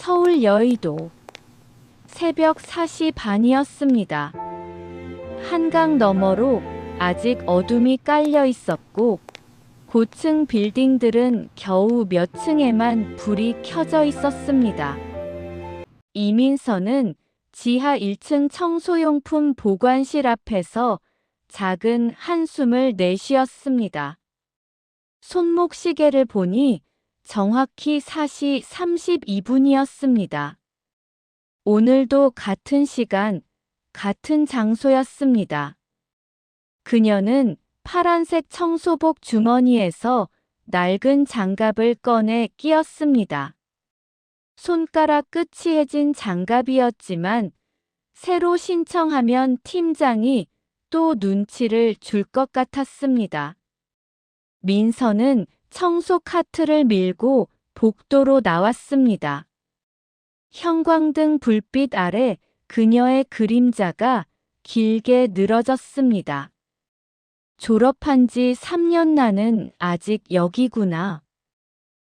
서울 여의도 새벽 4시 반이었습니다. 한강 너머로 아직 어둠이 깔려 있었고 고층 빌딩들은 겨우 몇 층에만 불이 켜져 있었습니다. 이민서는 지하 1층 청소용품 보관실 앞에서 작은 한숨을 내쉬었습니다. 손목 시계를 보니 정확히 4시 32분이었습니다. 오늘도 같은 시간, 같은 장소였습니다. 그녀는 파란색 청소복 주머니에서 낡은 장갑을 꺼내 끼었습니다. 손가락 끝이 해진 장갑이었지만 새로 신청하면 팀장이 또 눈치를 줄 것 같았습니다. 민서는 청소 카트를 밀고 복도로 나왔습니다. 형광등 불빛 아래 그녀의 그림자가 길게 늘어졌습니다. 졸업한 지 3년 나는 아직 여기구나.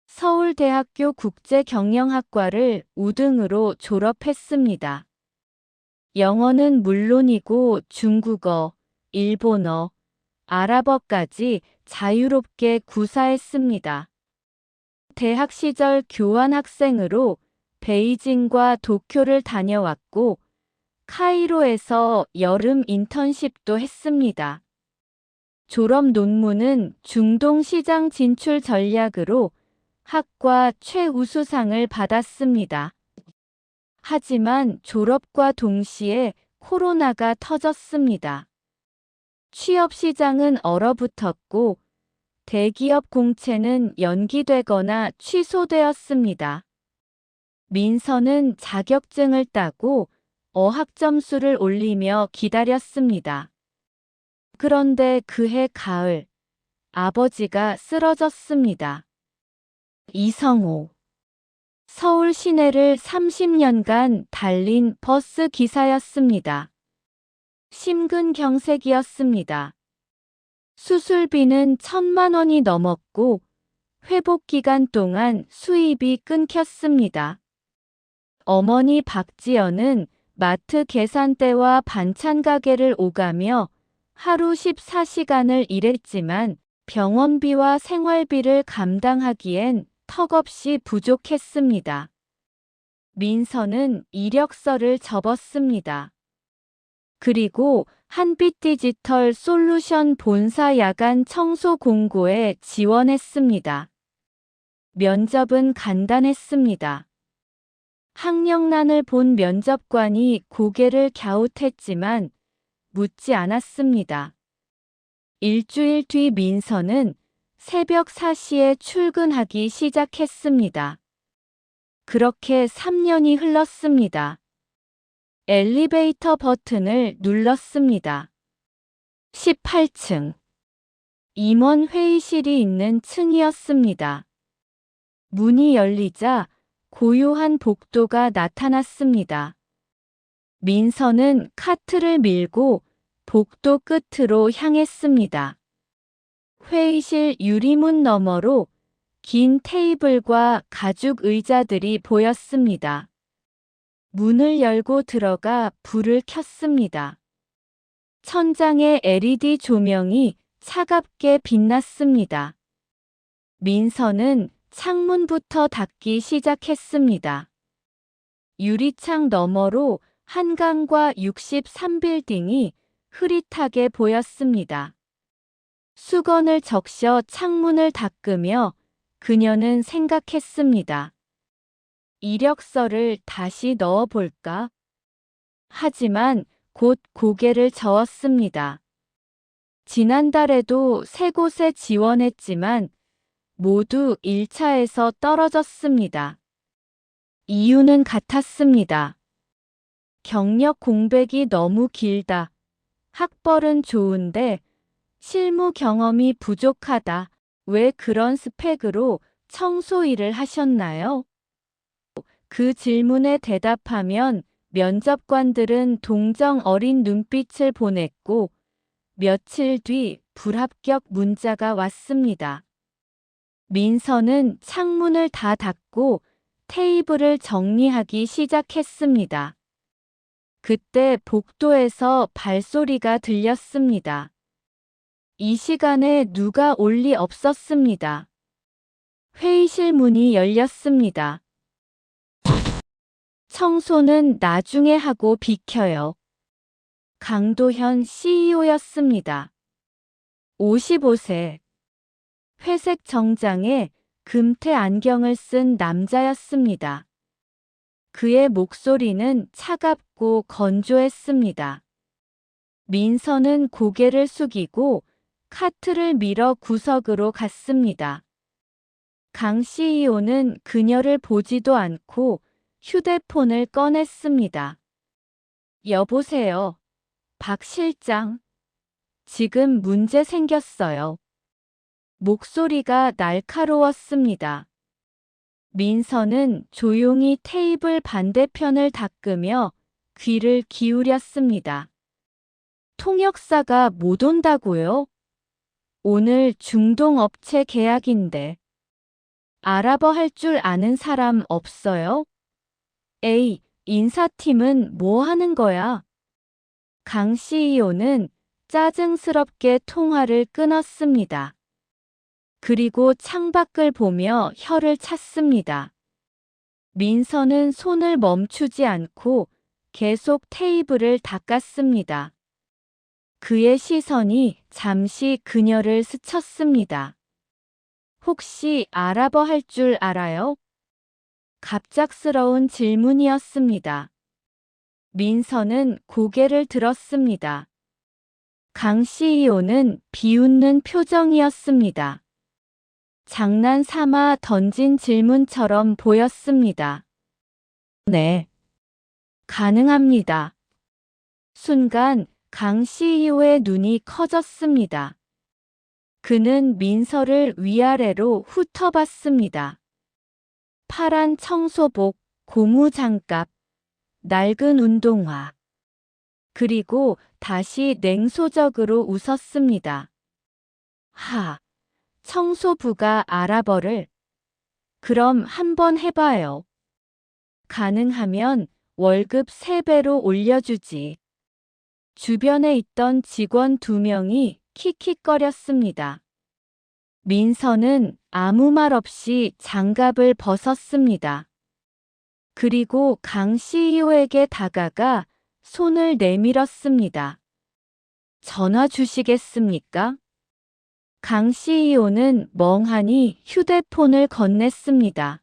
서울대학교 국제경영학과를 우등으로 졸업했습니다. 영어는 물론이고 중국어, 일본어, 아랍어까지 자유롭게 구사했습니다. 대학 시절 교환학생으로 베이징과 도쿄를 다녀왔고 카이로에서 여름 인턴십도 했습니다. 졸업 논문은 중동 시장 진출 전략으로 학과 최우수상을 받았습니다. 하지만 졸업과 동시에 코로나가 터졌습니다. 취업 시장은 얼어붙었고 대기업 공채는 연기되거나 취소되었습니다. 민서는 자격증을 따고 어학 점수를 올리며 기다렸습니다. 그런데 그해 가을, 아버지가 쓰러졌습니다. 이성호. 서울 시내를 30년간 달린 버스 기사였습니다. 심근경색이었습니다. 수술비는 1,000만 원이 넘었고 회복 기간 동안 수입이 끊겼습니다. 어머니 박지연은 마트 계산대와 반찬 가게를 오가며 하루 14시간을 일했지만 병원비와 생활비를 감당하기엔 턱없이 부족했습니다. 민서는 이력서를 접었습니다. 그리고 한빛디지털 솔루션 본사 야간 청소 공고에 지원했습니다. 면접은 간단했습니다. 학력란을 본 면접관이 고개를 갸웃했지만 묻지 않았습니다. 일주일 뒤 민서는 새벽 4시에 출근하기 시작했습니다. 그렇게 3년이 흘렀습니다. 엘리베이터 버튼을 눌렀습니다. 18층. 임원 회의실이 있는 층이었습니다. 문이 열리자 고요한 복도가 나타났습니다. 민서는 카트를 밀고 복도 끝으로 향했습니다. 회의실 유리문 너머로 긴 테이블과 가죽 의자들이 보였습니다. 문을 열고 들어가 불을 켰습니다. 천장에 LED 조명이 차갑게 빛났습니다. 민서는 창문부터 닫기 시작했습니다. 유리창 너머로 한강과 63빌딩이 흐릿하게 보였습니다. 수건을 적셔 창문을 닦으며 그녀는 생각했습니다. 이력서를 다시 넣어볼까? 하지만 곧 고개를 저었습니다. 지난달에도 3곳에 지원했지만 모두 1차에서 떨어졌습니다. 이유는 같았습니다. 경력 공백이 너무 길다. 학벌은 좋은데 실무 경험이 부족하다. 왜 그런 스펙으로 청소 일을 하셨나요? 그 질문에 대답하면 면접관들은 동정 어린 눈빛을 보냈고 며칠 뒤 불합격 문자가 왔습니다. 민서는 창문을 다 닫고 테이블을 정리하기 시작했습니다. 그때 복도에서 발소리가 들렸습니다. 이 시간에 누가 올 리 없었습니다. 회의실 문이 열렸습니다. 청소는 나중에 하고 비켜요. 강도현 CEO였습니다. 55세. 회색 정장에 금태 안경을 쓴 남자였습니다. 그의 목소리는 차갑고 건조했습니다. 민서는 고개를 숙이고 카트를 밀어 구석으로 갔습니다. 강 CEO는 그녀를 보지도 않고 휴대폰을 꺼냈습니다. 여보세요. 박 실장. 지금 문제 생겼어요. 목소리가 날카로웠습니다. 민서는 조용히 테이블 반대편을 닦으며 귀를 기울였습니다. 통역사가 못 온다고요? 오늘 중동업체 계약인데. 아랍어 할 줄 아는 사람 없어요? 에이, 인사팀은 뭐 하는 거야? 강 CEO는 짜증스럽게 통화를 끊었습니다. 그리고 창밖을 보며 혀를 찼습니다. 민서는 손을 멈추지 않고 계속 테이블을 닦았습니다. 그의 시선이 잠시 그녀를 스쳤습니다. 혹시 아랍어 할 줄 알아요? 갑작스러운 질문이었습니다. 민서는 고개를 들었습니다. 강 CEO는 비웃는 표정이었습니다. 장난 삼아 던진 질문처럼 보였습니다. 네. 가능합니다. 순간 강 CEO의 눈이 커졌습니다. 그는 민서를 위아래로 훑어봤습니다. 파란 청소복, 고무 장갑, 낡은 운동화. 그리고 다시 냉소적으로 웃었습니다. 하, 청소부가 아랍어를. 그럼 한번 해봐요. 가능하면 월급 3배로 올려주지. 주변에 있던 직원 2명이 킥킥거렸습니다. 민서는 아무 말 없이 장갑을 벗었습니다. 그리고 강 CEO에게 다가가 손을 내밀었습니다. 전화 주시겠습니까? 강 CEO는 멍하니 휴대폰을 건넸습니다.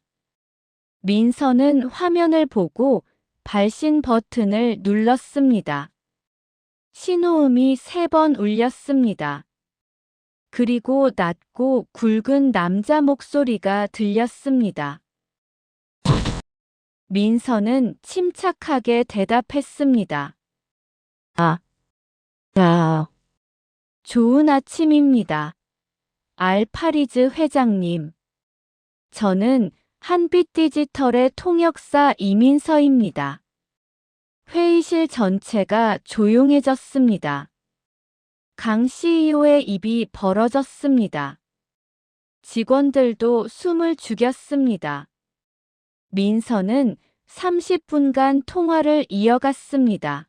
민서는 화면을 보고 발신 버튼을 눌렀습니다. 신호음이 3번 울렸습니다. 그리고 낮고 굵은 남자 목소리가 들렸습니다. 민서는 침착하게 대답했습니다. 좋은 아침입니다. 알파리즈 회장님. 저는 한빛디지털의 통역사 이민서입니다. 회의실 전체가 조용해졌습니다. 강 CEO의 입이 벌어졌습니다. 직원들도 숨을 죽였습니다. 민서는 30분간 통화를 이어갔습니다.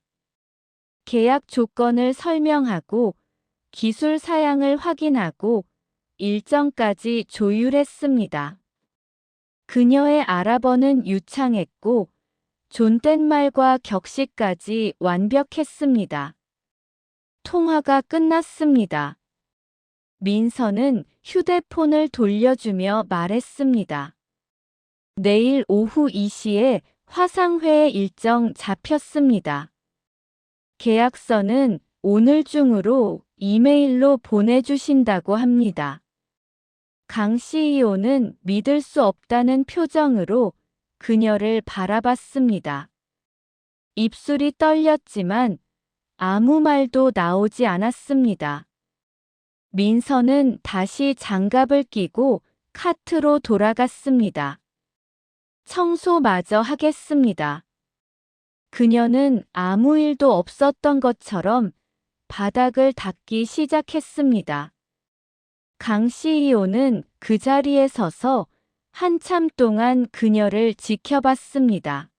계약 조건을 설명하고 기술 사양을 확인하고 일정까지 조율했습니다. 그녀의 아랍어는 유창했고 존댓말과 격식까지 완벽했습니다. 통화가 끝났습니다. 민서는 휴대폰을 돌려주며 말했습니다. 내일 오후 2시에 화상회의 일정 잡혔습니다. 계약서는 오늘 중으로 이메일로 보내주신다고 합니다. 강 CEO는 믿을 수 없다는 표정으로 그녀를 바라봤습니다. 입술이 떨렸지만 아무 말도 나오지 않았습니다. 민서는 다시 장갑을 끼고 카트로 돌아갔습니다. 청소마저 하겠습니다. 그녀는 아무 일도 없었던 것처럼 바닥을 닦기 시작했습니다. 강 CEO는 그 자리에 서서 한참 동안 그녀를 지켜봤습니다.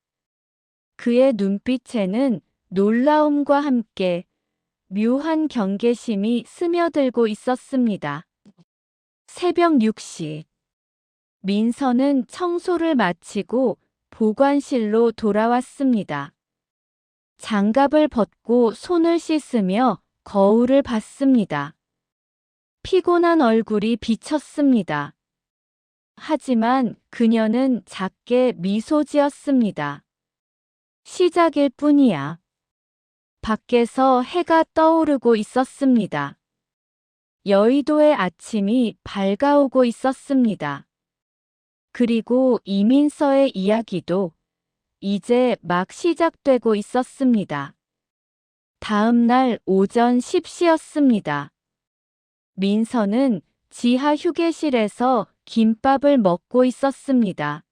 그의 눈빛에는 놀라움과 함께 묘한 경계심이 스며들고 있었습니다. 새벽 6시. 민서는 청소를 마치고 보관실로 돌아왔습니다. 장갑을 벗고 손을 씻으며 거울을 봤습니다. 피곤한 얼굴이 비쳤습니다. 하지만 그녀는 작게 미소 지었습니다. 시작일 뿐이야. 밖에서 해가 떠오르고 있었습니다. 여의도의 아침이 밝아오고 있었습니다. 그리고 이민서의 이야기도 이제 막 시작되고 있었습니다. 다음 날 오전 10시였습니다. 민서는 지하 휴게실에서 김밥을 먹고 있었습니다.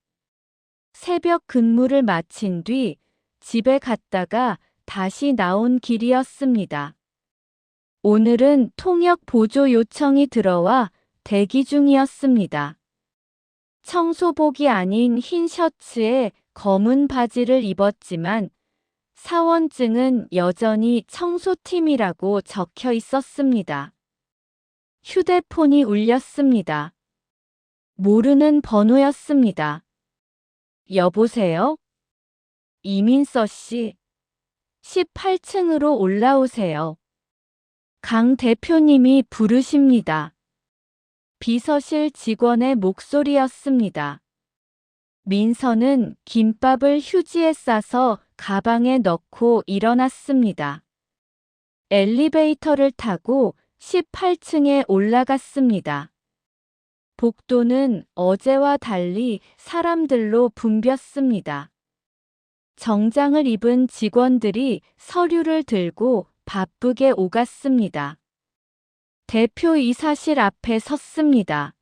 새벽 근무를 마친 뒤 집에 갔다가 다시 나온 길이었습니다. 오늘은 통역 보조 요청이 들어와 대기 중이었습니다. 청소복이 아닌 흰 셔츠에 검은 바지를 입었지만 사원증은 여전히 청소팀이라고 적혀 있었습니다. 휴대폰이 울렸습니다. 모르는 번호였습니다. 여보세요? 이민서 씨. 18층으로 올라오세요. 강 대표님이 부르십니다. 비서실 직원의 목소리였습니다. 민서는 김밥을 휴지에 싸서 가방에 넣고 일어났습니다. 엘리베이터를 타고 18층에 올라갔습니다. 복도는 어제와 달리 사람들로 붐볐습니다. 정장을 입은 직원들이 서류를 들고 바쁘게 오갔습니다. 대표이사실 앞에 섰습니다.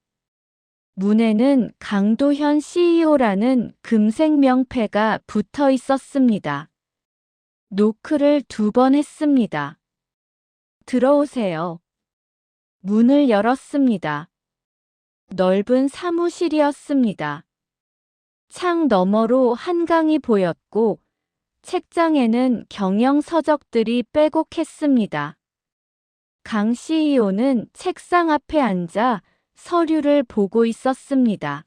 문에는 강도현 CEO라는 금색 명패가 붙어 있었습니다. 노크를 2번 했습니다. 들어오세요. 문을 열었습니다. 넓은 사무실이었습니다. 창 너머로 한강이 보였고 책장에는 경영 서적들이 빼곡했습니다. 강 CEO는 책상 앞에 앉아 서류를 보고 있었습니다.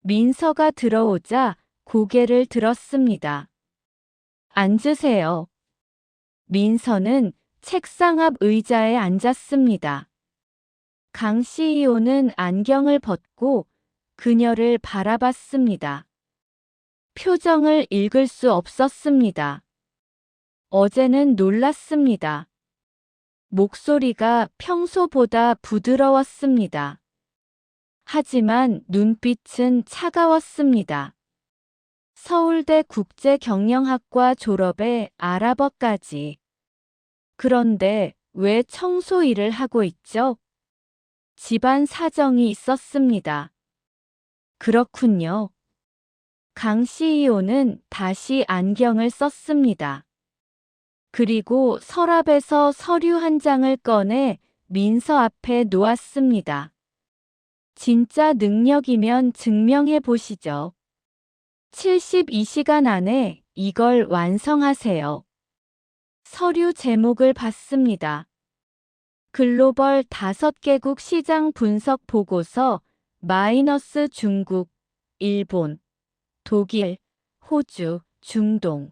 민서가 들어오자 고개를 들었습니다. 앉으세요. 민서는 책상 앞 의자에 앉았습니다. 강 CEO는 안경을 벗고 그녀를 바라봤습니다. 표정을 읽을 수 없었습니다. 어제는 놀랐습니다. 목소리가 평소보다 부드러웠습니다. 하지만 눈빛은 차가웠습니다. 서울대 국제경영학과 졸업에 아랍어까지. 그런데 왜 청소 일을 하고 있죠? 집안 사정이 있었습니다. 그렇군요. 강 CEO는 다시 안경을 썼습니다. 그리고 서랍에서 서류 한 장을 꺼내 민서 앞에 놓았습니다. 진짜 능력이면 증명해 보시죠. 72시간 안에 이걸 완성하세요. 서류 제목을 봤습니다. 글로벌 5개국 시장 분석 보고서 마이너스 중국, 일본, 독일, 호주, 중동.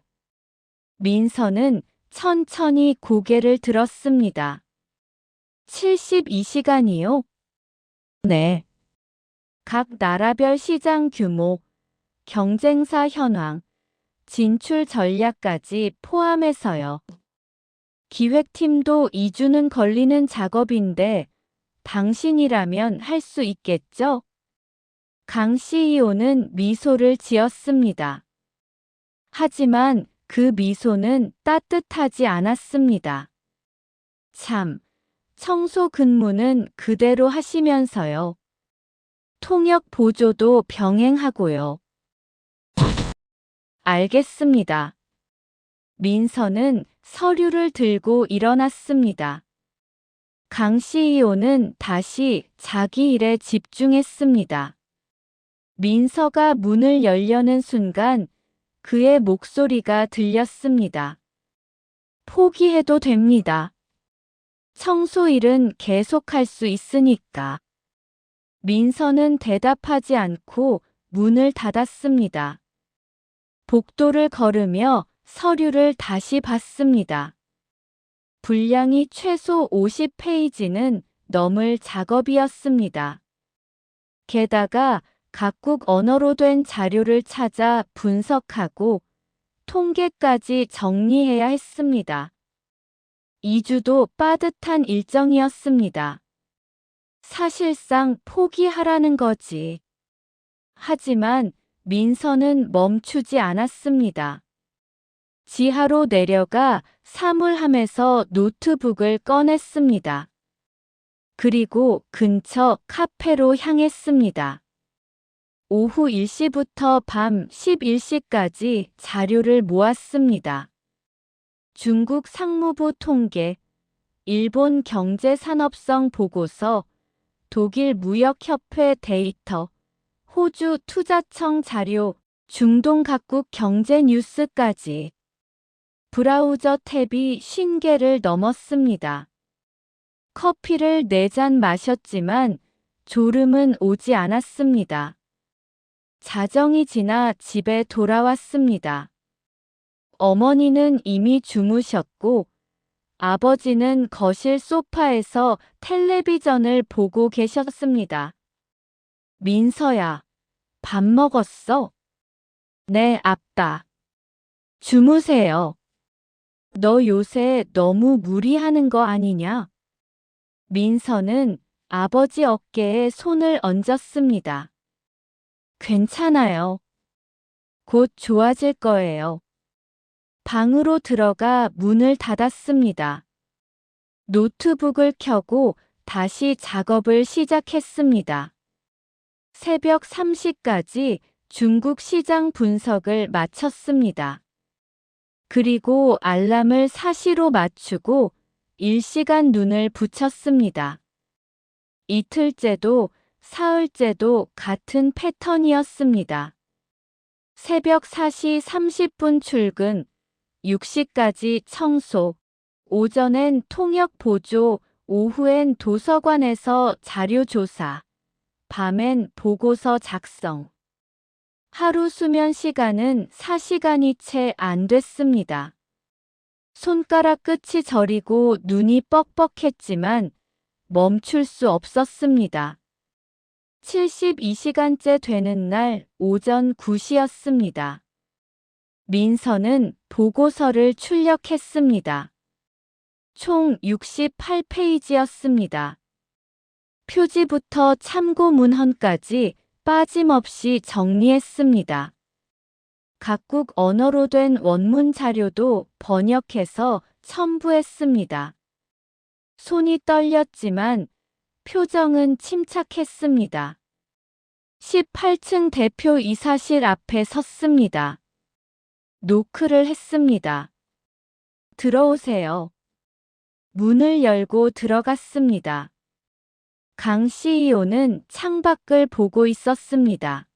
민서는 천천히 고개를 들었습니다. 72시간이요? 네. 각 나라별 시장 규모, 경쟁사 현황, 진출 전략까지 포함해서요. 기획팀도 2주는 걸리는 작업인데 당신이라면 할 수 있겠죠? 강 CEO는 미소를 지었습니다. 하지만 그 미소는 따뜻하지 않았습니다. 참, 청소 근무는 그대로 하시면서요. 통역 보조도 병행하고요. 알겠습니다. 민서는 서류를 들고 일어났습니다. 강 CEO는 다시 자기 일에 집중했습니다. 민서가 문을 열려는 순간 그의 목소리가 들렸습니다. 포기해도 됩니다. 청소일은 계속할 수 있으니까. 민서는 대답하지 않고 문을 닫았습니다. 복도를 걸으며 서류를 다시 봤습니다. 분량이 최소 50페이지는 넘을 작업이었습니다. 게다가 각국 언어로 된 자료를 찾아 분석하고 통계까지 정리해야 했습니다. 2주도 빠듯한 일정이었습니다. 사실상 포기하라는 거지. 하지만 민서는 멈추지 않았습니다. 지하로 내려가 사물함에서 노트북을 꺼냈습니다. 그리고 근처 카페로 향했습니다. 오후 1시부터 밤 11시까지 자료를 모았습니다. 중국 상무부 통계, 일본 경제산업성 보고서, 독일 무역협회 데이터, 호주 투자청 자료, 중동 각국 경제 뉴스까지. 브라우저 탭이 50개를 넘었습니다. 커피를 4잔 마셨지만 졸음은 오지 않았습니다. 자정이 지나 집에 돌아왔습니다. 어머니는 이미 주무셨고 아버지는 거실 소파에서 텔레비전을 보고 계셨습니다. 민서야, 밥 먹었어? 네, 아빠. 주무세요. 너 요새 너무 무리하는 거 아니냐? 민서는 아버지 어깨에 손을 얹었습니다. 괜찮아요. 곧 좋아질 거예요. 방으로 들어가 문을 닫았습니다. 노트북을 켜고 다시 작업을 시작했습니다. 새벽 3시까지 중국 시장 분석을 마쳤습니다. 그리고 알람을 4시로 맞추고 1시간 눈을 붙였습니다. 이틀째도 사흘째도 같은 패턴이었습니다. 새벽 4시 30분 출근, 6시까지 청소, 오전엔 통역 보조, 오후엔 도서관에서 자료 조사, 밤엔 보고서 작성. 하루 수면 시간은 4시간이 채 안 됐습니다. 손가락 끝이 저리고 눈이 뻑뻑했지만 멈출 수 없었습니다. 72시간째 되는 날 오전 9시였습니다. 민서는 보고서를 출력했습니다. 총 68페이지였습니다. 표지부터 참고 문헌까지 빠짐없이 정리했습니다. 각국 언어로 된 원문 자료도 번역해서 첨부했습니다. 손이 떨렸지만 표정은 침착했습니다. 18층 대표 이사실 앞에 섰습니다. 노크를 했습니다. 들어오세요. 문을 열고 들어갔습니다. 강 CEO는 창밖을 보고 있었습니다.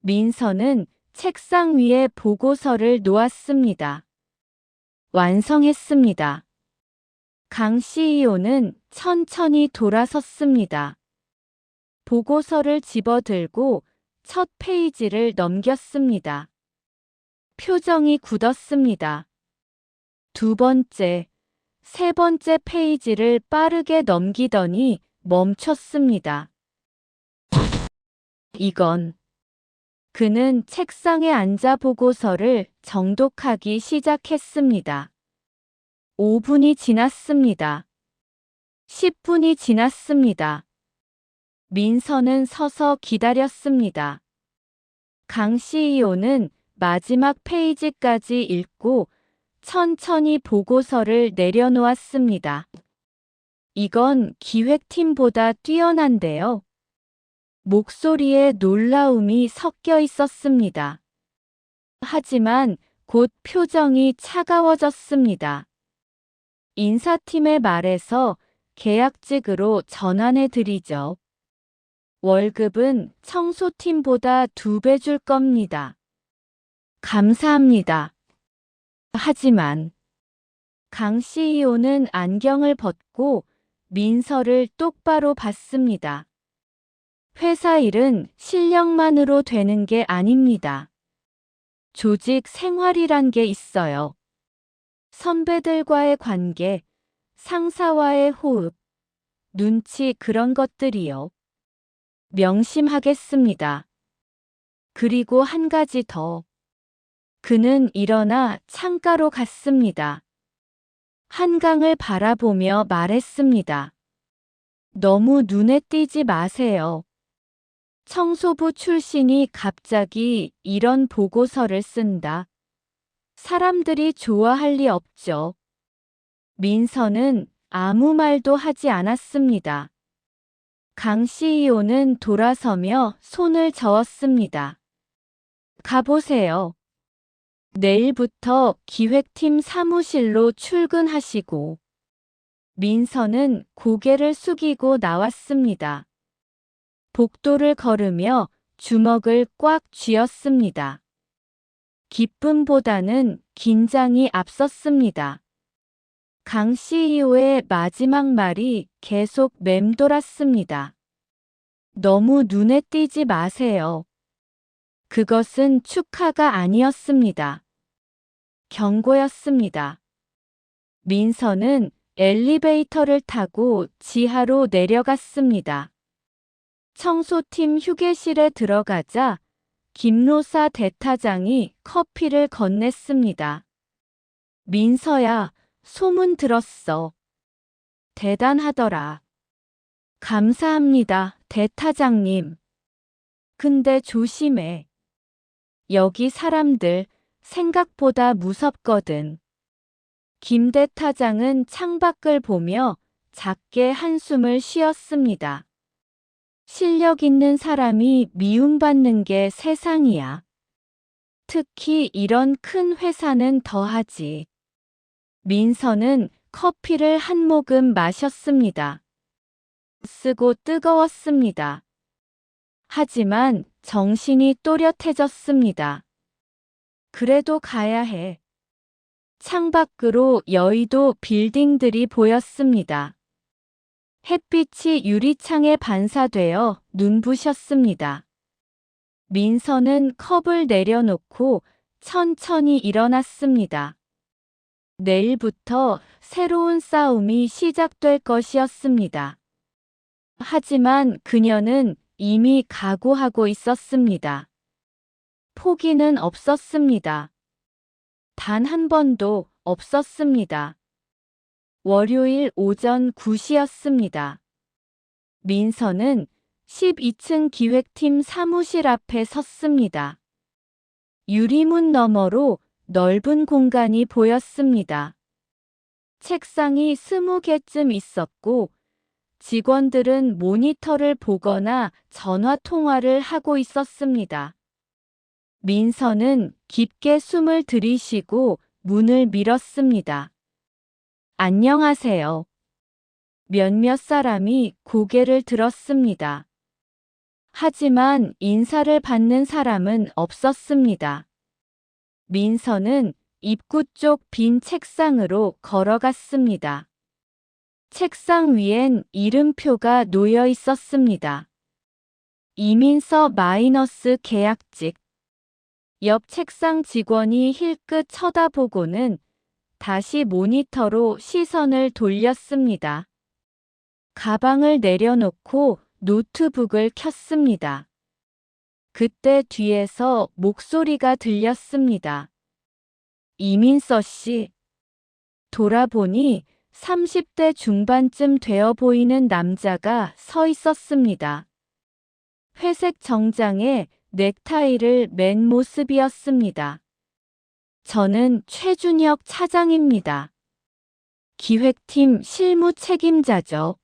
민서는 책상 위에 보고서를 놓았습니다. 완성했습니다. 강 CEO는 천천히 돌아섰습니다. 보고서를 집어들고 첫 페이지를 넘겼습니다. 표정이 굳었습니다. 두 번째, 세 번째 페이지를 빠르게 넘기더니 멈췄습니다. 이건. 그는 책상에 앉아 보고서를 정독하기 시작했습니다. 5분이 지났습니다. 10분이 지났습니다. 민서는 서서 기다렸습니다. 강 CEO는 마지막 페이지까지 읽고 천천히 보고서를 내려놓았습니다. 이건 기획팀보다 뛰어난데요. 목소리에 놀라움이 섞여 있었습니다. 하지만 곧 표정이 차가워졌습니다. 인사팀의 말에서 계약직으로 전환해 드리죠. 월급은 청소팀보다 2배 줄 겁니다. 감사합니다. 하지만 강 CEO는 안경을 벗고 민서를 똑바로 봤습니다. 회사 일은 실력만으로 되는 게 아닙니다. 조직 생활이란 게 있어요. 선배들과의 관계, 상사와의 호흡, 눈치 그런 것들이요. 명심하겠습니다. 그리고 한 가지 더. 그는 일어나 창가로 갔습니다. 한강을 바라보며 말했습니다. 너무 눈에 띄지 마세요. 청소부 출신이 갑자기 이런 보고서를 쓴다. 사람들이 좋아할 리 없죠. 민서는 아무 말도 하지 않았습니다. 강 CEO는 돌아서며 손을 저었습니다. 가보세요. 내일부터 기획팀 사무실로 출근하시고. 민서는 고개를 숙이고 나왔습니다. 복도를 걸으며 주먹을 꽉 쥐었습니다. 기쁨보다는 긴장이 앞섰습니다. 강 CEO의 마지막 말이 계속 맴돌았습니다. 너무 눈에 띄지 마세요. 그것은 축하가 아니었습니다. 경고였습니다. 민서는 엘리베이터를 타고 지하로 내려갔습니다. 청소팀 휴게실에 들어가자 김노사 대타장이 커피를 건넸습니다. 민서야, 소문 들었어. 대단하더라. 감사합니다, 대타장님. 근데 조심해. 여기 사람들 생각보다 무섭거든. 김 대타장은 창밖을 보며 작게 한숨을 쉬었습니다. 실력 있는 사람이 미움받는 게 세상이야. 특히 이런 큰 회사는 더하지. 민서는 커피를 한 모금 마셨습니다. 쓰고 뜨거웠습니다. 하지만 정신이 또렷해졌습니다. 그래도 가야 해. 창밖으로 여의도 빌딩들이 보였습니다. 햇빛이 유리창에 반사되어 눈부셨습니다. 민서는 컵을 내려놓고 천천히 일어났습니다. 내일부터 새로운 싸움이 시작될 것이었습니다. 하지만 그녀는 이미 각오하고 있었습니다. 포기는 없었습니다. 단 한 번도 없었습니다. 월요일 오전 9시였습니다. 민서는 12층 기획팀 사무실 앞에 섰습니다. 유리문 너머로 넓은 공간이 보였습니다. 책상이 20개쯤 있었고 직원들은 모니터를 보거나 전화 통화를 하고 있었습니다. 민서는 깊게 숨을 들이쉬고 문을 밀었습니다. 안녕하세요. 몇몇 사람이 고개를 들었습니다. 하지만 인사를 받는 사람은 없었습니다. 민서는 입구 쪽 빈 책상으로 걸어갔습니다. 책상 위엔 이름표가 놓여 있었습니다. 이민서 마이너스 계약직. 옆 책상 직원이 힐끗 쳐다보고는 다시 모니터로 시선을 돌렸습니다. 가방을 내려놓고 노트북을 켰습니다. 그때 뒤에서 목소리가 들렸습니다. 이민서 씨. 돌아보니 30대 중반쯤 되어 보이는 남자가 서 있었습니다. 회색 정장에 넥타이를 맨 모습이었습니다. 저는 최준혁 차장입니다. 기획팀 실무 책임자죠.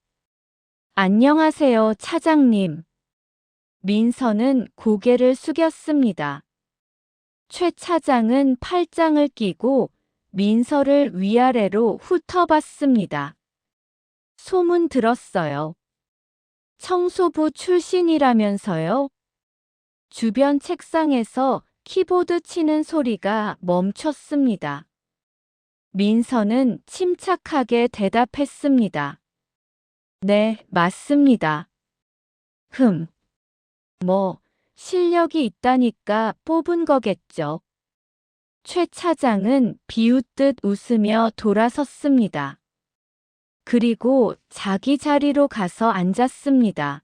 안녕하세요, 차장님. 민서는 고개를 숙였습니다. 최 차장은 팔짱을 끼고 민서를 위아래로 훑어봤습니다. 소문 들었어요. 청소부 출신이라면서요? 주변 책상에서 키보드 치는 소리가 멈췄습니다. 민서는 침착하게 대답했습니다. 네, 맞습니다. 뭐, 실력이 있다니까 뽑은 거겠죠. 최 차장은 비웃듯 웃으며 돌아섰습니다. 그리고 자기 자리로 가서 앉았습니다.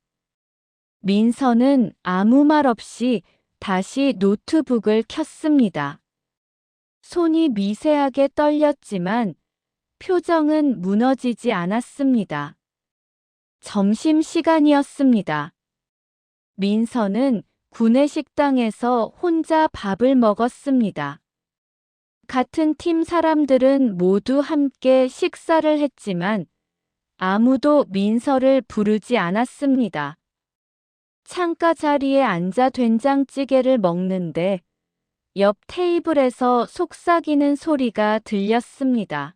민서는 아무 말 없이 다시 노트북을 켰습니다. 손이 미세하게 떨렸지만 표정은 무너지지 않았습니다. 점심시간이었습니다. 민서는 구내식당에서 혼자 밥을 먹었습니다. 같은 팀 사람들은 모두 함께 식사를 했지만 아무도 민서를 부르지 않았습니다. 창가 자리에 앉아 된장찌개를 먹는데 옆 테이블에서 속삭이는 소리가 들렸습니다.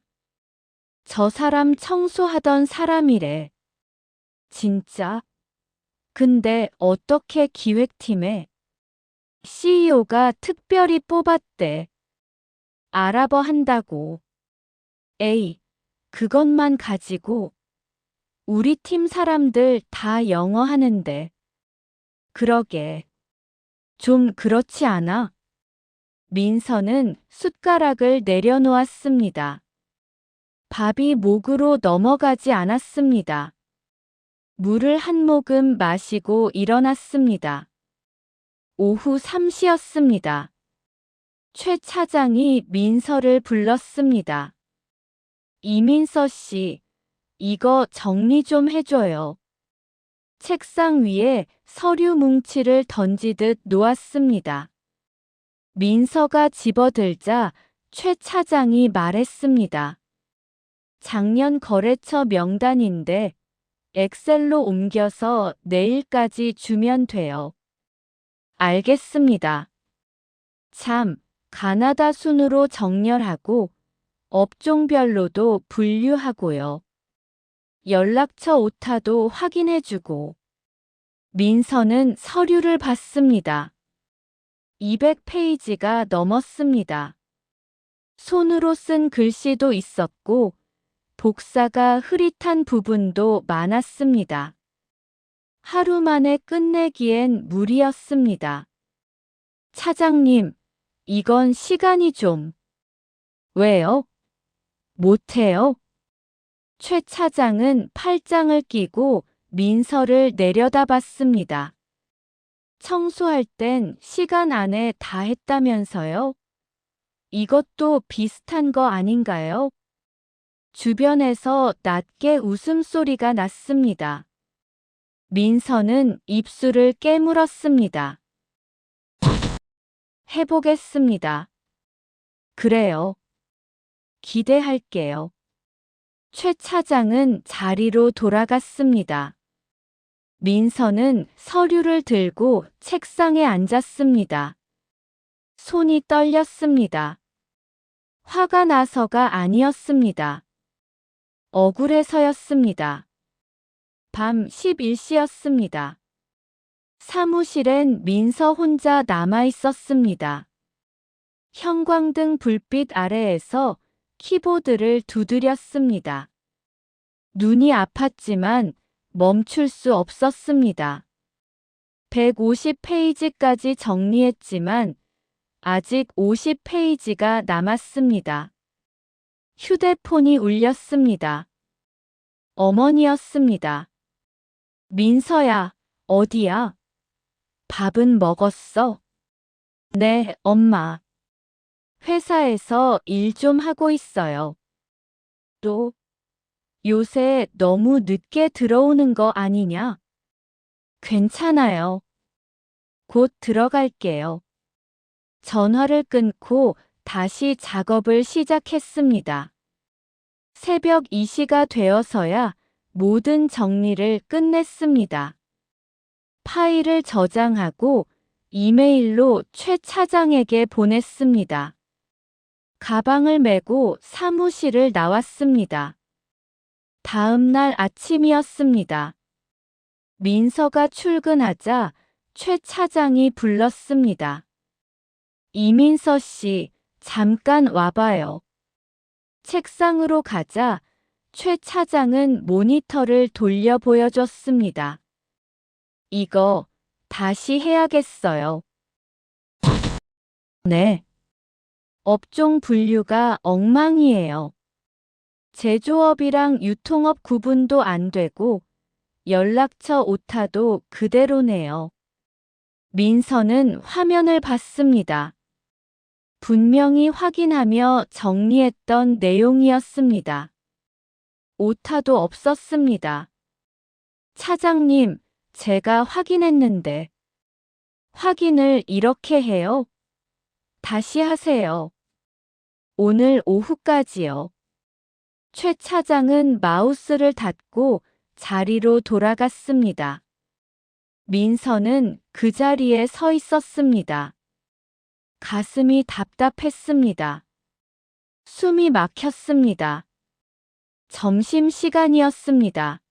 저 사람 청소하던 사람이래. 진짜? 근데 어떻게 기획팀에 CEO가 특별히 뽑았대. 알아봐 한다고. 에이, 그것만 가지고 우리 팀 사람들 다 영어 하는데. 그러게. 좀 그렇지 않아? 민서는 숟가락을 내려놓았습니다. 밥이 목으로 넘어가지 않았습니다. 물을 한 모금 마시고 일어났습니다. 오후 3시였습니다. 최 차장이 민서를 불렀습니다. 이민서 씨, 이거 정리 좀 해줘요. 책상 위에 서류 뭉치를 던지듯 놓았습니다. 민서가 집어들자 최 차장이 말했습니다. 작년 거래처 명단인데 엑셀로 옮겨서 내일까지 주면 돼요. 알겠습니다. 참, 가나다 순으로 정렬하고 업종별로도 분류하고요. 연락처 오타도 확인해주고. 민서는 서류를 봤습니다. 200페이지가 넘었습니다. 손으로 쓴 글씨도 있었고 복사가 흐릿한 부분도 많았습니다. 하루 만에 끝내기엔 무리였습니다. 차장님, 이건 시간이 좀. 왜요? 못해요? 최 차장은 팔짱을 끼고 민서를 내려다봤습니다. 청소할 땐 시간 안에 다 했다면서요? 이것도 비슷한 거 아닌가요? 주변에서 낮게 웃음소리가 났습니다. 민서는 입술을 깨물었습니다. 해보겠습니다. 그래요. 기대할게요. 최 차장은 자리로 돌아갔습니다. 민서는 서류를 들고 책상에 앉았습니다. 손이 떨렸습니다. 화가 나서가 아니었습니다. 억울해서였습니다. 밤 11시였습니다. 사무실엔 민서 혼자 남아 있었습니다. 형광등 불빛 아래에서 키보드를 두드렸습니다. 눈이 아팠지만 멈출 수 없었습니다. 150페이지까지 정리했지만 아직 50페이지가 남았습니다. 휴대폰이 울렸습니다. 어머니였습니다. 민서야, 어디야? 밥은 먹었어? 네, 엄마. 회사에서 일 좀 하고 있어요. 또, 요새 너무 늦게 들어오는 거 아니냐? 괜찮아요. 곧 들어갈게요. 전화를 끊고 다시 작업을 시작했습니다. 새벽 2시가 되어서야 모든 정리를 끝냈습니다. 파일을 저장하고 이메일로 최 차장에게 보냈습니다. 가방을 메고 사무실을 나왔습니다. 다음 날 아침이었습니다. 민서가 출근하자 최 차장이 불렀습니다. 이민서 씨, 잠깐 와봐요. 책상으로 가자 최 차장은 모니터를 돌려 보여줬습니다. 이거 다시 해야겠어요. 네. 업종 분류가 엉망이에요. 제조업이랑 유통업 구분도 안 되고 연락처 오타도 그대로네요. 민서는 화면을 봤습니다. 분명히 확인하며 정리했던 내용이었습니다. 오타도 없었습니다. 차장님, 제가 확인했는데. 확인을 이렇게 해요? 다시 하세요. 오늘 오후까지요. 최 차장은 마우스를 닫고 자리로 돌아갔습니다. 민서는 그 자리에 서 있었습니다. 가슴이 답답했습니다. 숨이 막혔습니다. 점심시간이었습니다.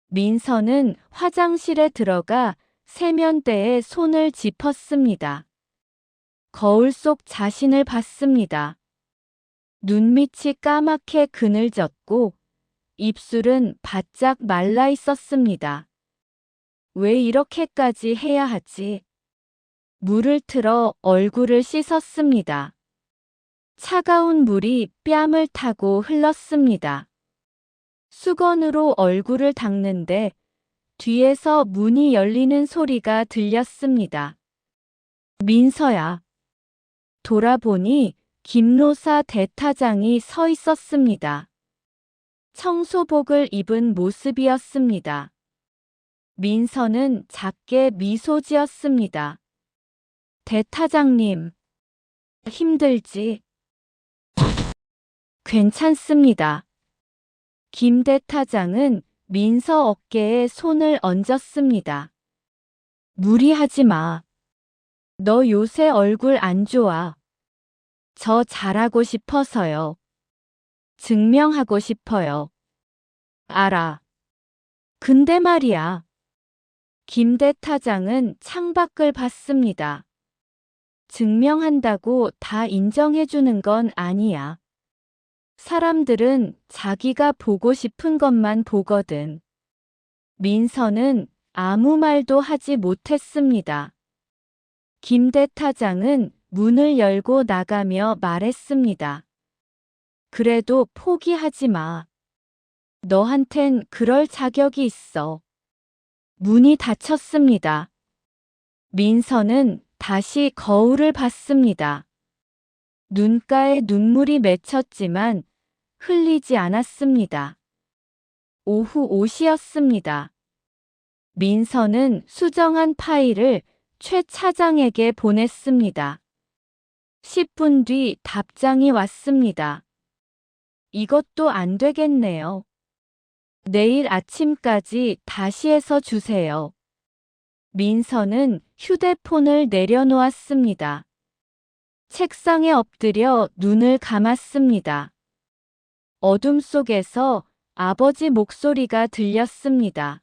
민서는 화장실에 들어가 세면대에 손을 짚었습니다. 거울 속 자신을 봤습니다. 눈밑이 까맣게 그늘졌고 입술은 바짝 말라 있었습니다. 왜 이렇게까지 해야 하지? 물을 틀어 얼굴을 씻었습니다. 차가운 물이 뺨을 타고 흘렀습니다. 수건으로 얼굴을 닦는데 뒤에서 문이 열리는 소리가 들렸습니다. 민서야. 돌아보니 김노사 대타장이 서 있었습니다. 청소복을 입은 모습이었습니다. 민서는 작게 미소 지었습니다. 대타장님, 힘들지? 괜찮습니다. 김 대타장은 민서 어깨에 손을 얹었습니다. 무리하지 마. 너 요새 얼굴 안 좋아. 저 잘하고 싶어서요. 증명하고 싶어요. 알아. 근데 말이야. 김 대타장은 창밖을 봤습니다. 증명한다고 다 인정해주는 건 아니야. 사람들은 자기가 보고 싶은 것만 보거든. 민서는 아무 말도 하지 못했습니다. 김 대타장은 문을 열고 나가며 말했습니다. 그래도 포기하지 마. 너한텐 그럴 자격이 있어. 문이 닫혔습니다. 민서는 다시 거울을 봤습니다. 눈가에 눈물이 맺혔지만 흘리지 않았습니다. 오후 5시였습니다. 민서는 수정한 파일을 최 차장에게 보냈습니다. 10분 뒤 답장이 왔습니다. 이것도 안 되겠네요. 내일 아침까지 다시 해서 주세요. 민서는 휴대폰을 내려놓았습니다. 책상에 엎드려 눈을 감았습니다. 어둠 속에서 아버지 목소리가 들렸습니다.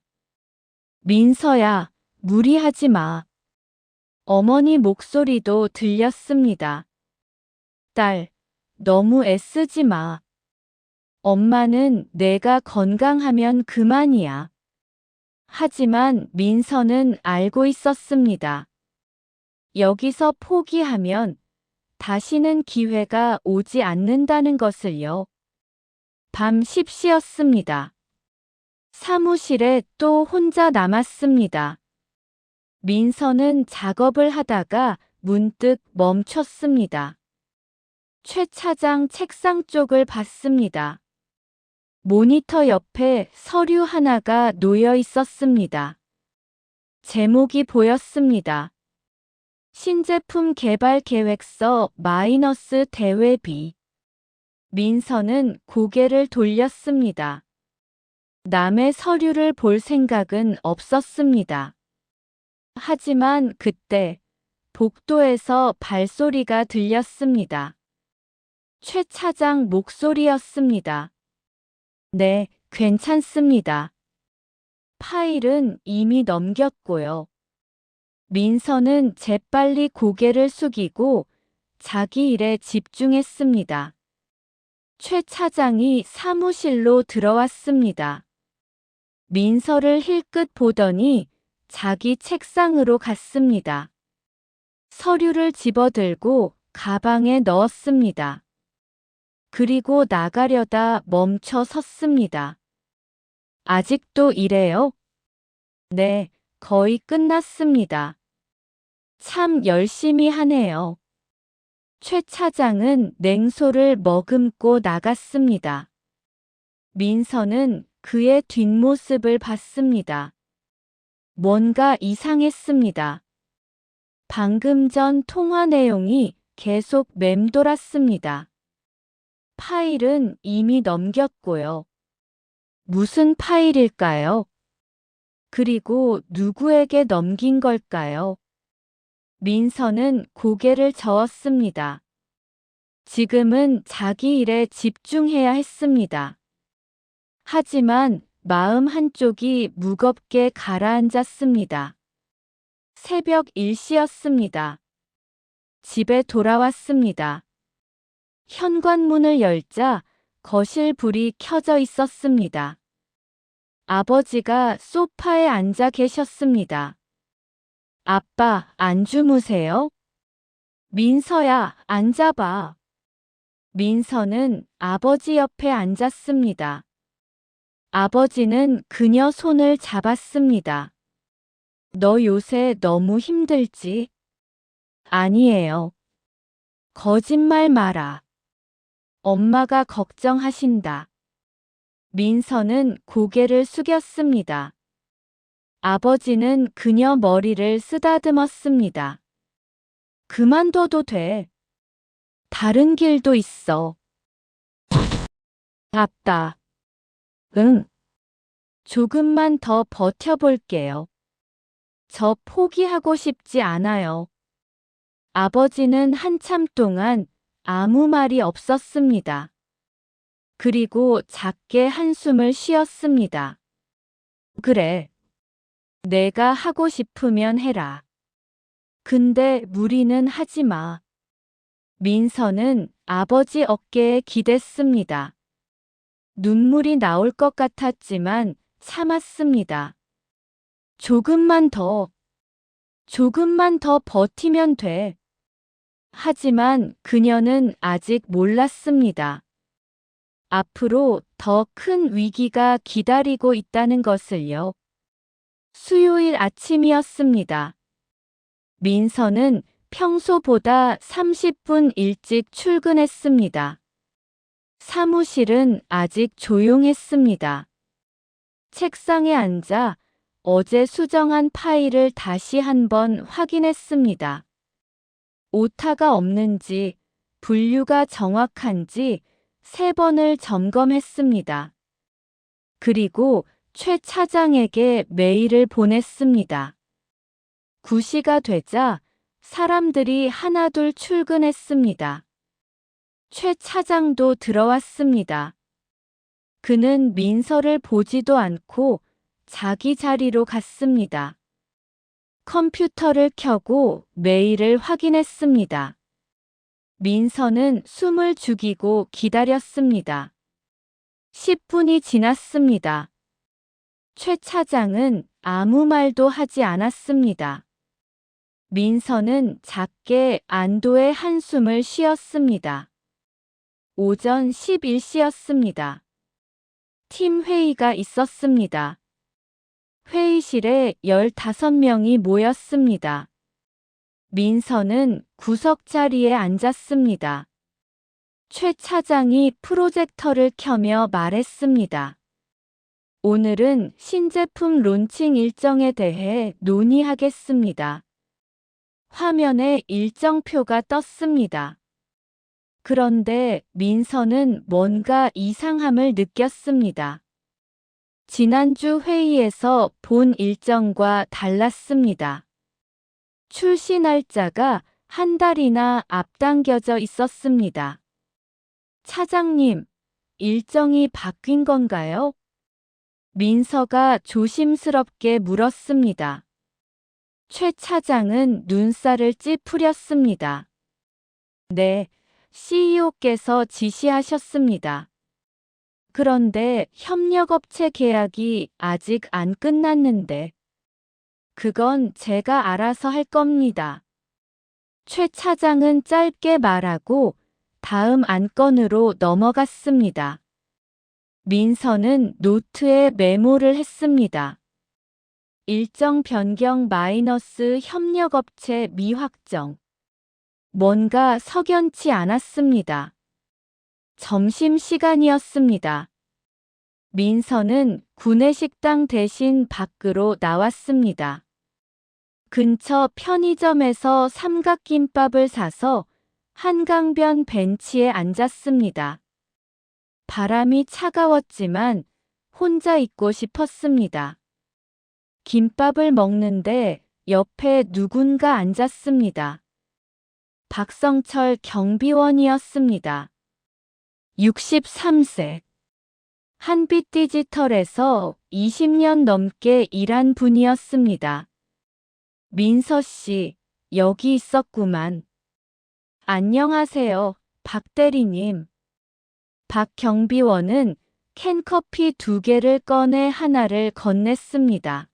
민서야, 무리하지 마. 어머니 목소리도 들렸습니다. 딸, 너무 애쓰지 마. 엄마는 내가 건강하면 그만이야. 하지만 민서는 알고 있었습니다. 여기서 포기하면 다시는 기회가 오지 않는다는 것을요. 밤 10시였습니다. 사무실에 또 혼자 남았습니다. 민서는 작업을 하다가 문득 멈췄습니다. 최 차장 책상 쪽을 봤습니다. 모니터 옆에 서류 하나가 놓여 있었습니다. 제목이 보였습니다. 신제품 개발 계획서 마이너스 대회비. 민서는 고개를 돌렸습니다. 남의 서류를 볼 생각은 없었습니다. 하지만 그때 복도에서 발소리가 들렸습니다. 최 차장 목소리였습니다. 네, 괜찮습니다. 파일은 이미 넘겼고요. 민서는 재빨리 고개를 숙이고 자기 일에 집중했습니다. 최 차장이 사무실로 들어왔습니다. 민서를 힐끗 보더니 자기 책상으로 갔습니다. 서류를 집어들고 가방에 넣었습니다. 그리고 나가려다 멈춰 섰습니다. 아직도 이래요? 네, 거의 끝났습니다. 참 열심히 하네요. 최 차장은 냉소를 머금고 나갔습니다. 민서는 그의 뒷모습을 봤습니다. 뭔가 이상했습니다. 방금 전 통화 내용이 계속 맴돌았습니다. 파일은 이미 넘겼고요. 무슨 파일일까요? 그리고 누구에게 넘긴 걸까요? 민서는 고개를 저었습니다. 지금은 자기 일에 집중해야 했습니다. 하지만 마음 한쪽이 무겁게 가라앉았습니다. 새벽 1시였습니다. 집에 돌아왔습니다. 현관문을 열자 거실 불이 켜져 있었습니다. 아버지가 소파에 앉아 계셨습니다. 아빠, 안 주무세요? 민서야, 앉아봐. 민서는 아버지 옆에 앉았습니다. 아버지는 그녀 손을 잡았습니다. 너 요새 너무 힘들지? 아니에요. 거짓말 마라. 엄마가 걱정하신다. 민서는 고개를 숙였습니다. 아버지는 그녀 머리를 쓰다듬었습니다. 그만둬도 돼. 다른 길도 있어. 아빠. 응. 조금만 더 버텨볼게요. 저 포기하고 싶지 않아요. 아버지는 한참 동안 아무 말이 없었습니다. 그리고 작게 한숨을 쉬었습니다. 그래. 내가 하고 싶으면 해라. 근데 무리는 하지 마. 민서는 아버지 어깨에 기댔습니다. 눈물이 나올 것 같았지만 참았습니다. 조금만 더 버티면 돼. 하지만 그녀는 아직 몰랐습니다. 앞으로 더 큰 위기가 기다리고 있다는 것을요. 수요일 아침이었습니다. 민서는 평소보다 30분 일찍 출근했습니다. 사무실은 아직 조용했습니다. 책상에 앉아 어제 수정한 파일을 다시 한번 확인했습니다. 오타가 없는지, 분류가 정확한지 3번을 점검했습니다. 그리고 최 차장에게 메일을 보냈습니다. 9시가 되자 사람들이 하나둘 출근했습니다. 최 차장도 들어왔습니다. 그는 민서를 보지도 않고 자기 자리로 갔습니다. 컴퓨터를 켜고 메일을 확인했습니다. 민서는 숨을 죽이고 기다렸습니다. 10분이 지났습니다. 최 차장은 아무 말도 하지 않았습니다. 민서는 작게 안도의 한숨을 쉬었습니다. 오전 11시였습니다. 팀 회의가 있었습니다. 회의실에 15명이 모였습니다. 민서는 구석 자리에 앉았습니다. 최 차장이 프로젝터를 켜며 말했습니다. 오늘은 신제품 론칭 일정에 대해 논의하겠습니다. 화면에 일정표가 떴습니다. 그런데 민서는 뭔가 이상함을 느꼈습니다. 지난주 회의에서 본 일정과 달랐습니다. 출시 날짜가 한 달이나 앞당겨져 있었습니다. 차장님, 일정이 바뀐 건가요? 민서가 조심스럽게 물었습니다. 최 차장은 눈살을 찌푸렸습니다. 네, CEO께서 지시하셨습니다. 그런데 협력업체 계약이 아직 안 끝났는데. 그건 제가 알아서 할 겁니다. 최 차장은 짧게 말하고 다음 안건으로 넘어갔습니다. 민서는 노트에 메모를 했습니다. 일정 변경 마이너스 협력업체 미확정. 뭔가 석연치 않았습니다. 점심시간이었습니다. 민서는 구내식당 대신 밖으로 나왔습니다. 근처 편의점에서 삼각김밥을 사서 한강변 벤치에 앉았습니다. 바람이 차가웠지만 혼자 있고 싶었습니다. 김밥을 먹는데 옆에 누군가 앉았습니다. 박성철 경비원이었습니다. 63세. 한빛디지털에서 20년 넘게 일한 분이었습니다. 민서 씨, 여기 있었구만. 안녕하세요, 박 대리님. 박 경비원은 캔커피 2개를 꺼내 하나를 건넸습니다.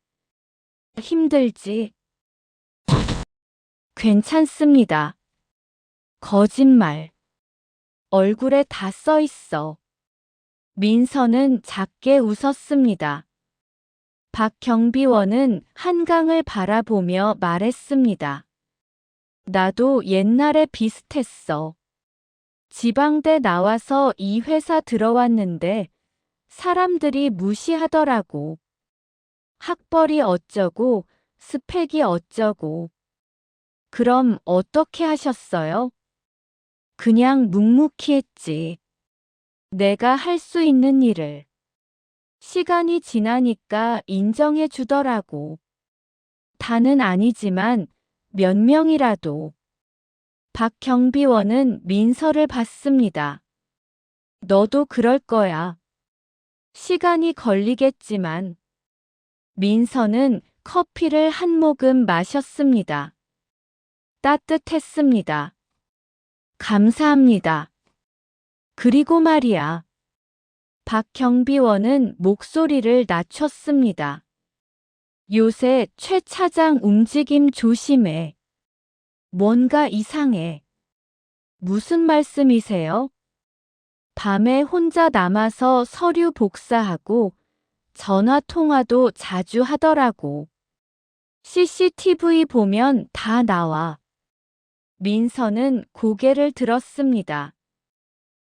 힘들지? 괜찮습니다. 거짓말. 얼굴에 다 써 있어. 민서는 작게 웃었습니다. 박 경비원은 한강을 바라보며 말했습니다. 나도 옛날에 비슷했어. 지방대 나와서 이 회사 들어왔는데 사람들이 무시하더라고. 학벌이 어쩌고 스펙이 어쩌고. 그럼 어떻게 하셨어요? 그냥 묵묵히 했지. 내가 할 수 있는 일을. 시간이 지나니까 인정해 주더라고. 다는 아니지만 몇 명이라도. 박 경비원은 민서를 봤습니다. 너도 그럴 거야. 시간이 걸리겠지만. 민서는 커피를 한 모금 마셨습니다. 따뜻했습니다. 감사합니다. 그리고 말이야. 박 경비원은 목소리를 낮췄습니다. 요새 최 차장 움직임 조심해. 뭔가 이상해. 무슨 말씀이세요? 밤에 혼자 남아서 서류 복사하고 전화 통화도 자주 하더라고. CCTV 보면 다 나와. 민서는 고개를 들었습니다.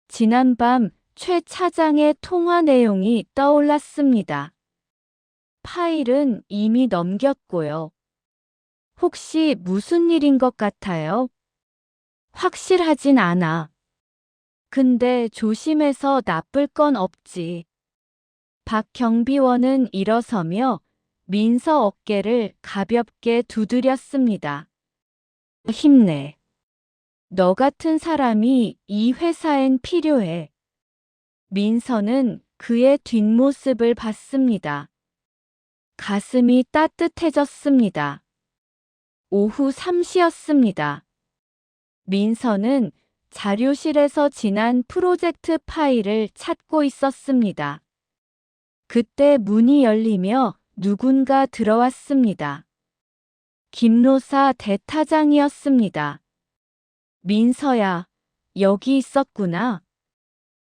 지난밤 최 차장의 통화 내용이 떠올랐습니다. 파일은 이미 넘겼고요. 혹시 무슨 일인 것 같아요? 확실하진 않아. 근데 조심해서 나쁠 건 없지. 박 경비원은 일어서며 민서 어깨를 가볍게 두드렸습니다. 힘내. 너 같은 사람이 이 회사엔 필요해. 민서는 그의 뒷모습을 봤습니다. 가슴이 따뜻해졌습니다. 오후 3시였습니다. 민서는 자료실에서 지난 프로젝트 파일을 찾고 있었습니다. 그때 문이 열리며 누군가 들어왔습니다. 김로사 대타장이었습니다. 민서야, 여기 있었구나.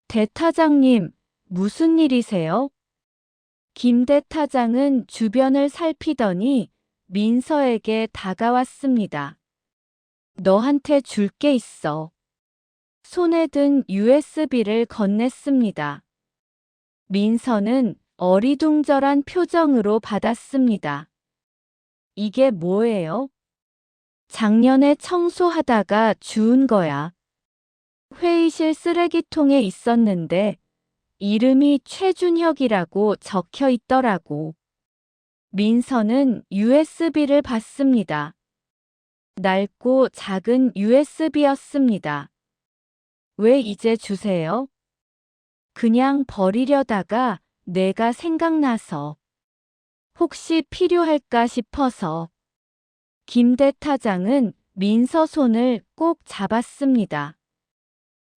대타장님, 무슨 일이세요? 김 대타장은 주변을 살피더니 민서에게 다가왔습니다. 너한테 줄 게 있어. 손에 든 USB를 건넸습니다. 민서는 어리둥절한 표정으로 받았습니다. 이게 뭐예요? 작년에 청소하다가 주운 거야. 회의실 쓰레기통에 있었는데 이름이 최준혁이라고 적혀 있더라고. 민서는 USB를 받습니다. 낡고 작은 USB였습니다. 왜 이제 주세요? 그냥 버리려다가 내가 생각나서. 혹시 필요할까 싶어서. 김대 타장은 민서 손을 꼭 잡았습니다.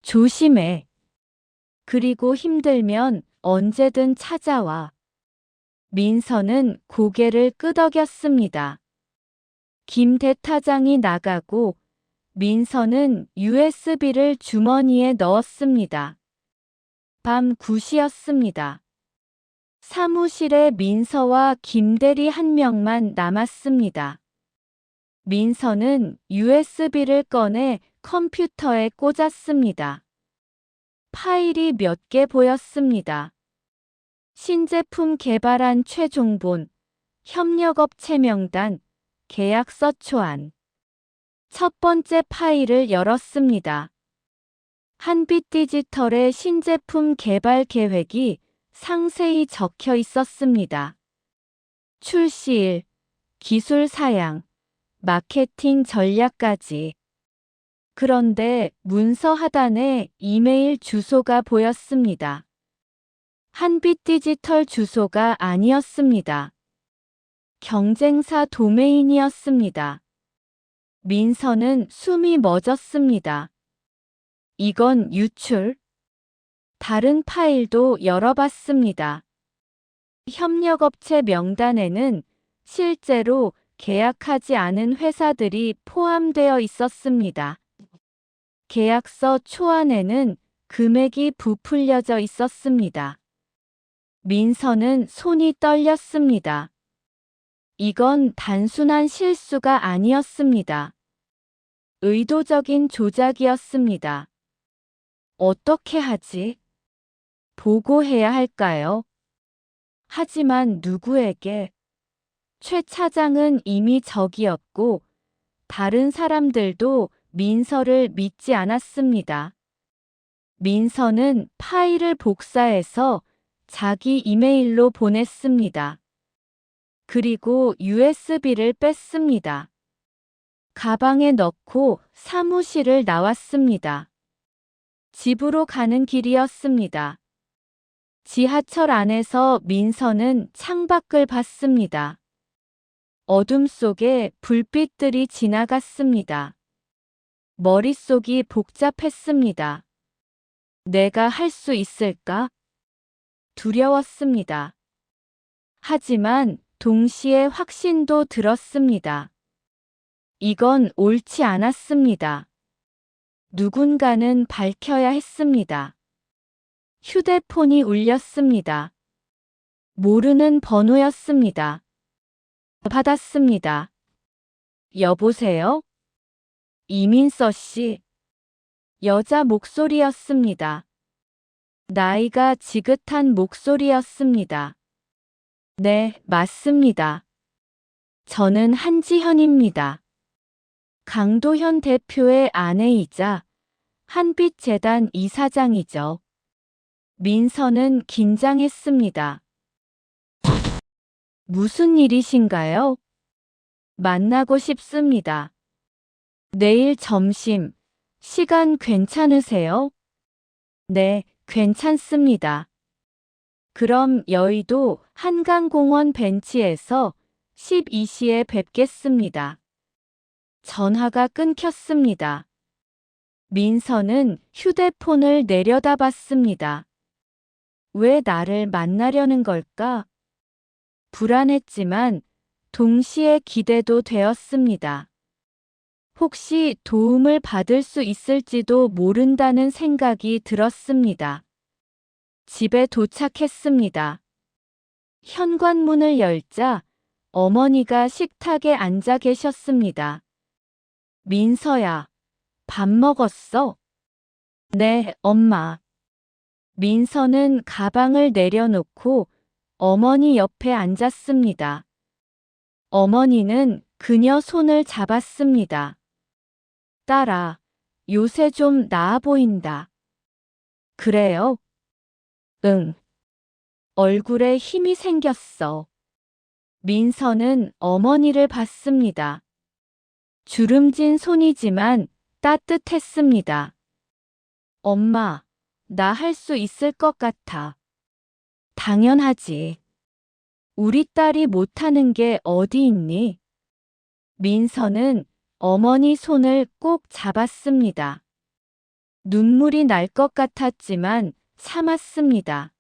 조심해. 그리고 힘들면 언제든 찾아와. 민서는 고개를 끄덕였습니다. 김대 타장이 나가고 민서는 USB를 주머니에 넣었습니다. 밤 9시였습니다. 사무실에 민서와 김대리 한 명만 남았습니다. 민서는 USB를 꺼내 컴퓨터에 꽂았습니다. 파일이 몇 개 보였습니다. 신제품 개발한 최종본, 협력업체 명단, 계약서 초안. 첫 번째 파일을 열었습니다. 한빛디지털의 신제품 개발 계획이 상세히 적혀 있었습니다. 출시일, 기술 사양, 마케팅 전략까지. 그런데 문서 하단에 이메일 주소가 보였습니다. 한빛디지털 주소가 아니었습니다. 경쟁사 도메인이었습니다. 민서는 숨이 멎었습니다. 이건 유출? 다른 파일도 열어봤습니다. 협력업체 명단에는 실제로 계약하지 않은 회사들이 포함되어 있었습니다. 계약서 초안에는 금액이 부풀려져 있었습니다. 민서는 손이 떨렸습니다. 이건 단순한 실수가 아니었습니다. 의도적인 조작이었습니다. 어떻게 하지? 보고해야 할까요? 하지만 누구에게? 최 차장은 이미 적이었고 다른 사람들도 민서를 믿지 않았습니다. 민서는 파일을 복사해서 자기 이메일로 보냈습니다. 그리고 USB를 뺐습니다. 가방에 넣고 사무실을 나왔습니다. 집으로 가는 길이었습니다. 지하철 안에서 민서는 창밖을 봤습니다. 어둠 속에 불빛들이 지나갔습니다. 머릿속이 복잡했습니다. 내가 할 수 있을까? 두려웠습니다. 하지만 동시에 확신도 들었습니다. 이건 옳지 않았습니다. 누군가는 밝혀야 했습니다. 휴대폰이 울렸습니다. 모르는 번호였습니다. 받았습니다. 여보세요? 이민서 씨. 여자 목소리였습니다. 나이가 지긋한 목소리였습니다. 네, 맞습니다. 저는 한지현입니다. 강도현 대표의 아내이자 한빛재단 이사장이죠. 민서는 긴장했습니다. 무슨 일이신가요? 만나고 싶습니다. 내일 점심, 시간 괜찮으세요? 네, 괜찮습니다. 그럼 여의도 한강공원 벤치에서 12시에 뵙겠습니다. 전화가 끊겼습니다. 민서는 휴대폰을 내려다봤습니다. 왜 나를 만나려는 걸까? 불안했지만 동시에 기대도 되었습니다. 혹시 도움을 받을 수 있을지도 모른다는 생각이 들었습니다. 집에 도착했습니다. 현관문을 열자 어머니가 식탁에 앉아 계셨습니다. 민서야, 밥 먹었어? 네, 엄마. 민서는 가방을 내려놓고 어머니 옆에 앉았습니다. 어머니는 그녀 손을 잡았습니다. 딸아, 요새 좀 나아 보인다. 그래요? 응. 얼굴에 힘이 생겼어. 민서는 어머니를 봤습니다. 주름진 손이지만 따뜻했습니다. 엄마, 나 할 수 있을 것 같아. 당연하지. 우리 딸이 못하는 게 어디 있니? 민서는 어머니 손을 꼭 잡았습니다. 눈물이 날 것 같았지만 참았습니다.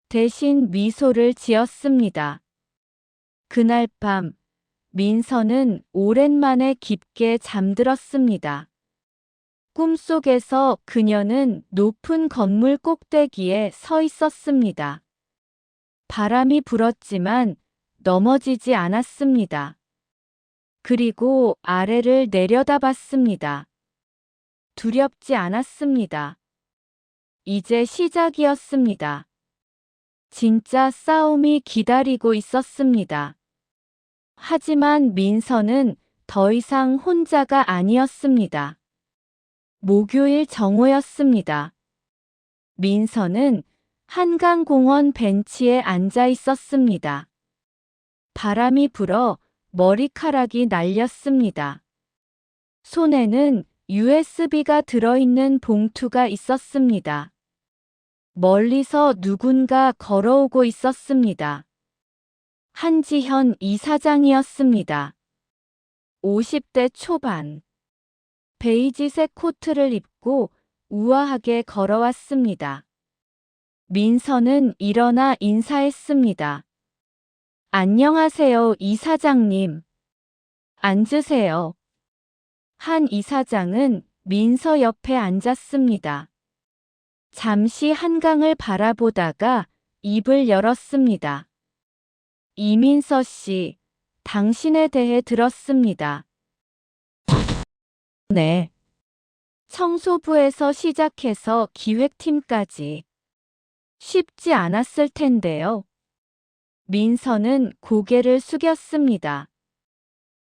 대신 미소를 지었습니다. 그날 밤, 민서는 오랜만에 깊게 잠들었습니다. 꿈속에서 그녀는 높은 건물 꼭대기에 서 있었습니다. 바람이 불었지만 넘어지지 않았습니다. 그리고 아래를 내려다봤습니다. 두렵지 않았습니다. 이제 시작이었습니다. 진짜 싸움이 기다리고 있었습니다. 하지만 민서는 더 이상 혼자가 아니었습니다. 목요일 정오였습니다. 민서는 한강공원 벤치에 앉아 있었습니다. 바람이 불어 머리카락이 날렸습니다. 손에는 USB가 들어있는 봉투가 있었습니다. 멀리서 누군가 걸어오고 있었습니다. 한지현 이사장이었습니다. 50대 초반. 베이지색 코트를 입고 우아하게 걸어왔습니다. 민서는 일어나 인사했습니다. 안녕하세요, 이사장님. 앉으세요. 한 이사장은 민서 옆에 앉았습니다. 잠시 한강을 바라보다가 입을 열었습니다. 이민서 씨, 당신에 대해 들었습니다. 네. 청소부에서 시작해서 기획팀까지 쉽지 않았을 텐데요. 민서는 고개를 숙였습니다.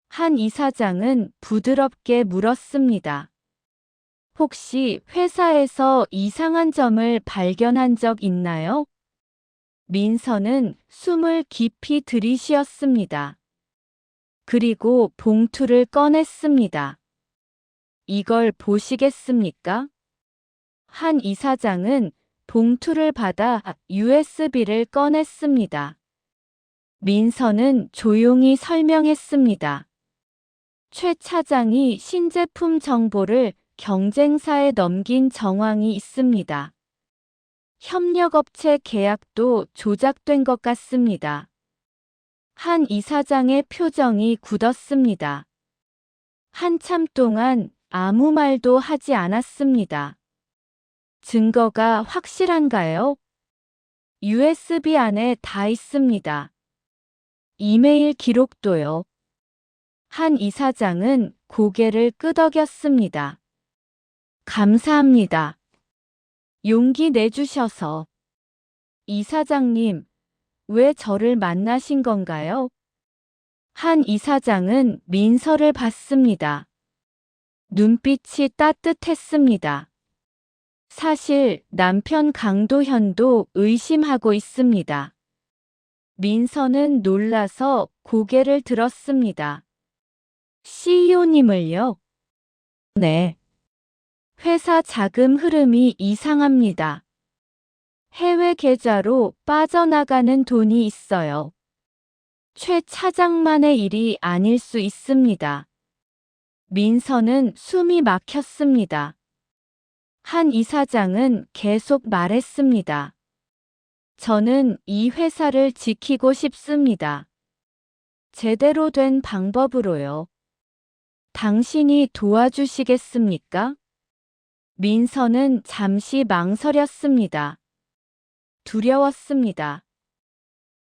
한 이사장은 부드럽게 물었습니다. 혹시 회사에서 이상한 점을 발견한 적 있나요? 민서는 숨을 깊이 들이쉬었습니다. 그리고 봉투를 꺼냈습니다. 이걸 보시겠습니까? 한 이사장은 봉투를 받아 USB를 꺼냈습니다. 민서는 조용히 설명했습니다. 최 차장이 신제품 정보를 경쟁사에 넘긴 정황이 있습니다. 협력업체 계약도 조작된 것 같습니다. 한 이사장의 표정이 굳었습니다. 한참 동안 아무 말도 하지 않았습니다. 증거가 확실한가요? USB 안에 다 있습니다. 이메일 기록도요. 한 이사장은 고개를 끄덕였습니다. 감사합니다. 용기 내주셔서. 이사장님, 왜 저를 만나신 건가요? 한 이사장은 민서를 봤습니다. 눈빛이 따뜻했습니다. 사실 남편 강도현도 의심하고 있습니다. 민서는 놀라서 고개를 들었습니다. CEO님을요? 네. 회사 자금 흐름이 이상합니다. 해외 계좌로 빠져나가는 돈이 있어요. 최 차장만의 일이 아닐 수 있습니다. 민서는 숨이 막혔습니다. 한 이사장은 계속 말했습니다. 저는 이 회사를 지키고 싶습니다. 제대로 된 방법으로요. 당신이 도와주시겠습니까? 민서는 잠시 망설였습니다. 두려웠습니다.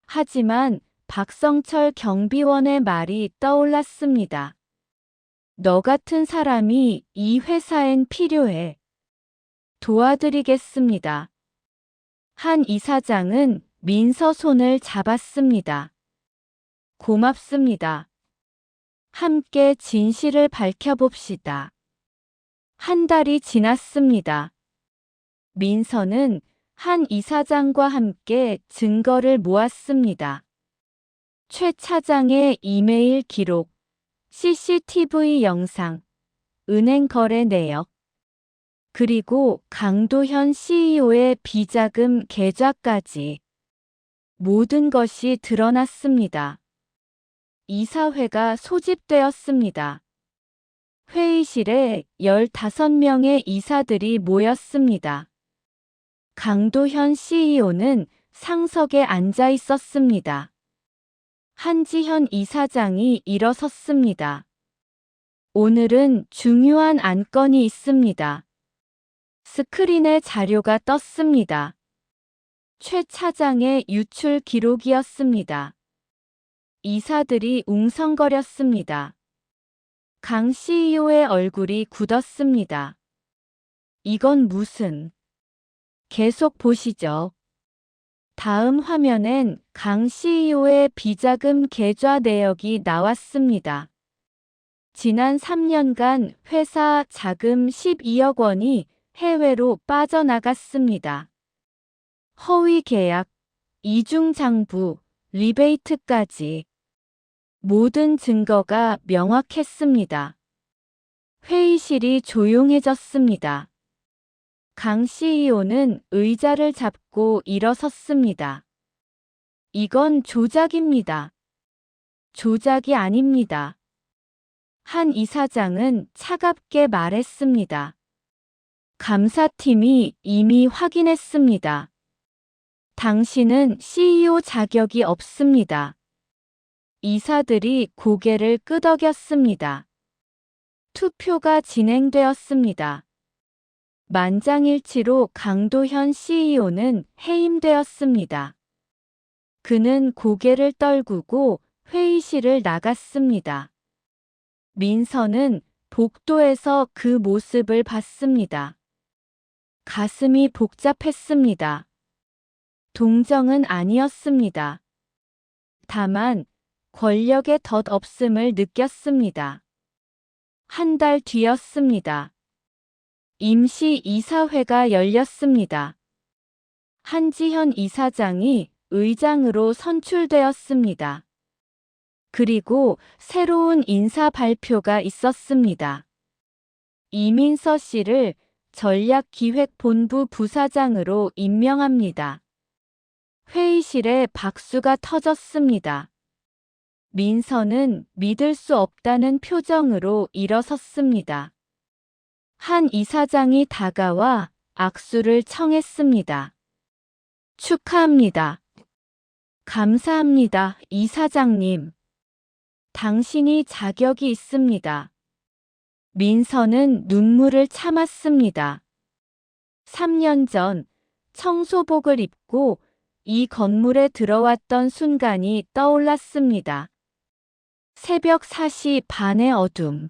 하지만 박성철 경비원의 말이 떠올랐습니다. 너 같은 사람이 이 회사엔 필요해. 도와드리겠습니다. 한 이사장은 민서 손을 잡았습니다. 고맙습니다. 함께 진실을 밝혀봅시다. 한 달이 지났습니다. 민서는 한 이사장과 함께 증거를 모았습니다. 최 차장의 이메일 기록, CCTV 영상, 은행 거래 내역, 그리고 강도현 CEO의 비자금 계좌까지. 모든 것이 드러났습니다. 이사회가 소집되었습니다. 회의실에 15명의 이사들이 모였습니다. 강도현 CEO는 상석에 앉아 있었습니다. 한지현 이사장이 일어섰습니다. 오늘은 중요한 안건이 있습니다. 스크린에 자료가 떴습니다. 최 차장의 유출 기록이었습니다. 이사들이 웅성거렸습니다. 강 CEO의 얼굴이 굳었습니다. 이건 무슨... 계속 보시죠. 다음 화면엔 강 CEO의 비자금 계좌 내역이 나왔습니다. 지난 3년간 회사 자금 12억 원이 해외로 빠져나갔습니다. 허위 계약, 이중장부, 리베이트까지 모든 증거가 명확했습니다. 회의실이 조용해졌습니다. 강 CEO는 의자를 잡고 일어섰습니다. 이건 조작입니다. 조작이 아닙니다. 한 이사장은 차갑게 말했습니다. 감사팀이 이미 확인했습니다. 당신은 CEO 자격이 없습니다. 이사들이 고개를 끄덕였습니다. 투표가 진행되었습니다. 만장일치로 강도현 CEO는 해임되었습니다. 그는 고개를 떨구고 회의실을 나갔습니다. 민서는 복도에서 그 모습을 봤습니다. 가슴이 복잡했습니다. 동정은 아니었습니다. 다만 권력의 덧없음을 느꼈습니다. 한 달 뒤였습니다. 임시 이사회가 열렸습니다. 한지현 이사장이 의장으로 선출되었습니다. 그리고 새로운 인사 발표가 있었습니다. 이민서 씨를 전략기획본부 부사장으로 임명합니다. 회의실에 박수가 터졌습니다. 민서는 믿을 수 없다는 표정으로 일어섰습니다. 한 이사장이 다가와 악수를 청했습니다. 축하합니다. 감사합니다, 이사장님. 당신이 자격이 있습니다. 민서는 눈물을 참았습니다. 3년 전 청소복을 입고 이 건물에 들어왔던 순간이 떠올랐습니다. 새벽 4시 반의 어둠.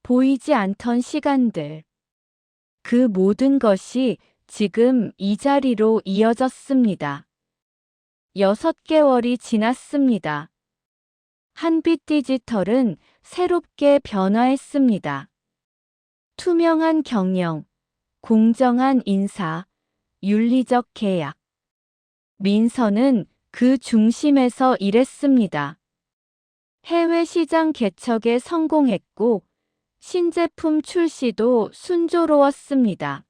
보이지 않던 시간들. 그 모든 것이 지금 이 자리로 이어졌습니다. 6개월이 지났습니다. 한빛디지털은 새롭게 변화했습니다. 투명한 경영, 공정한 인사, 윤리적 계약. 민서는 그 중심에서 일했습니다. 해외 시장 개척에 성공했고 신제품 출시도 순조로웠습니다.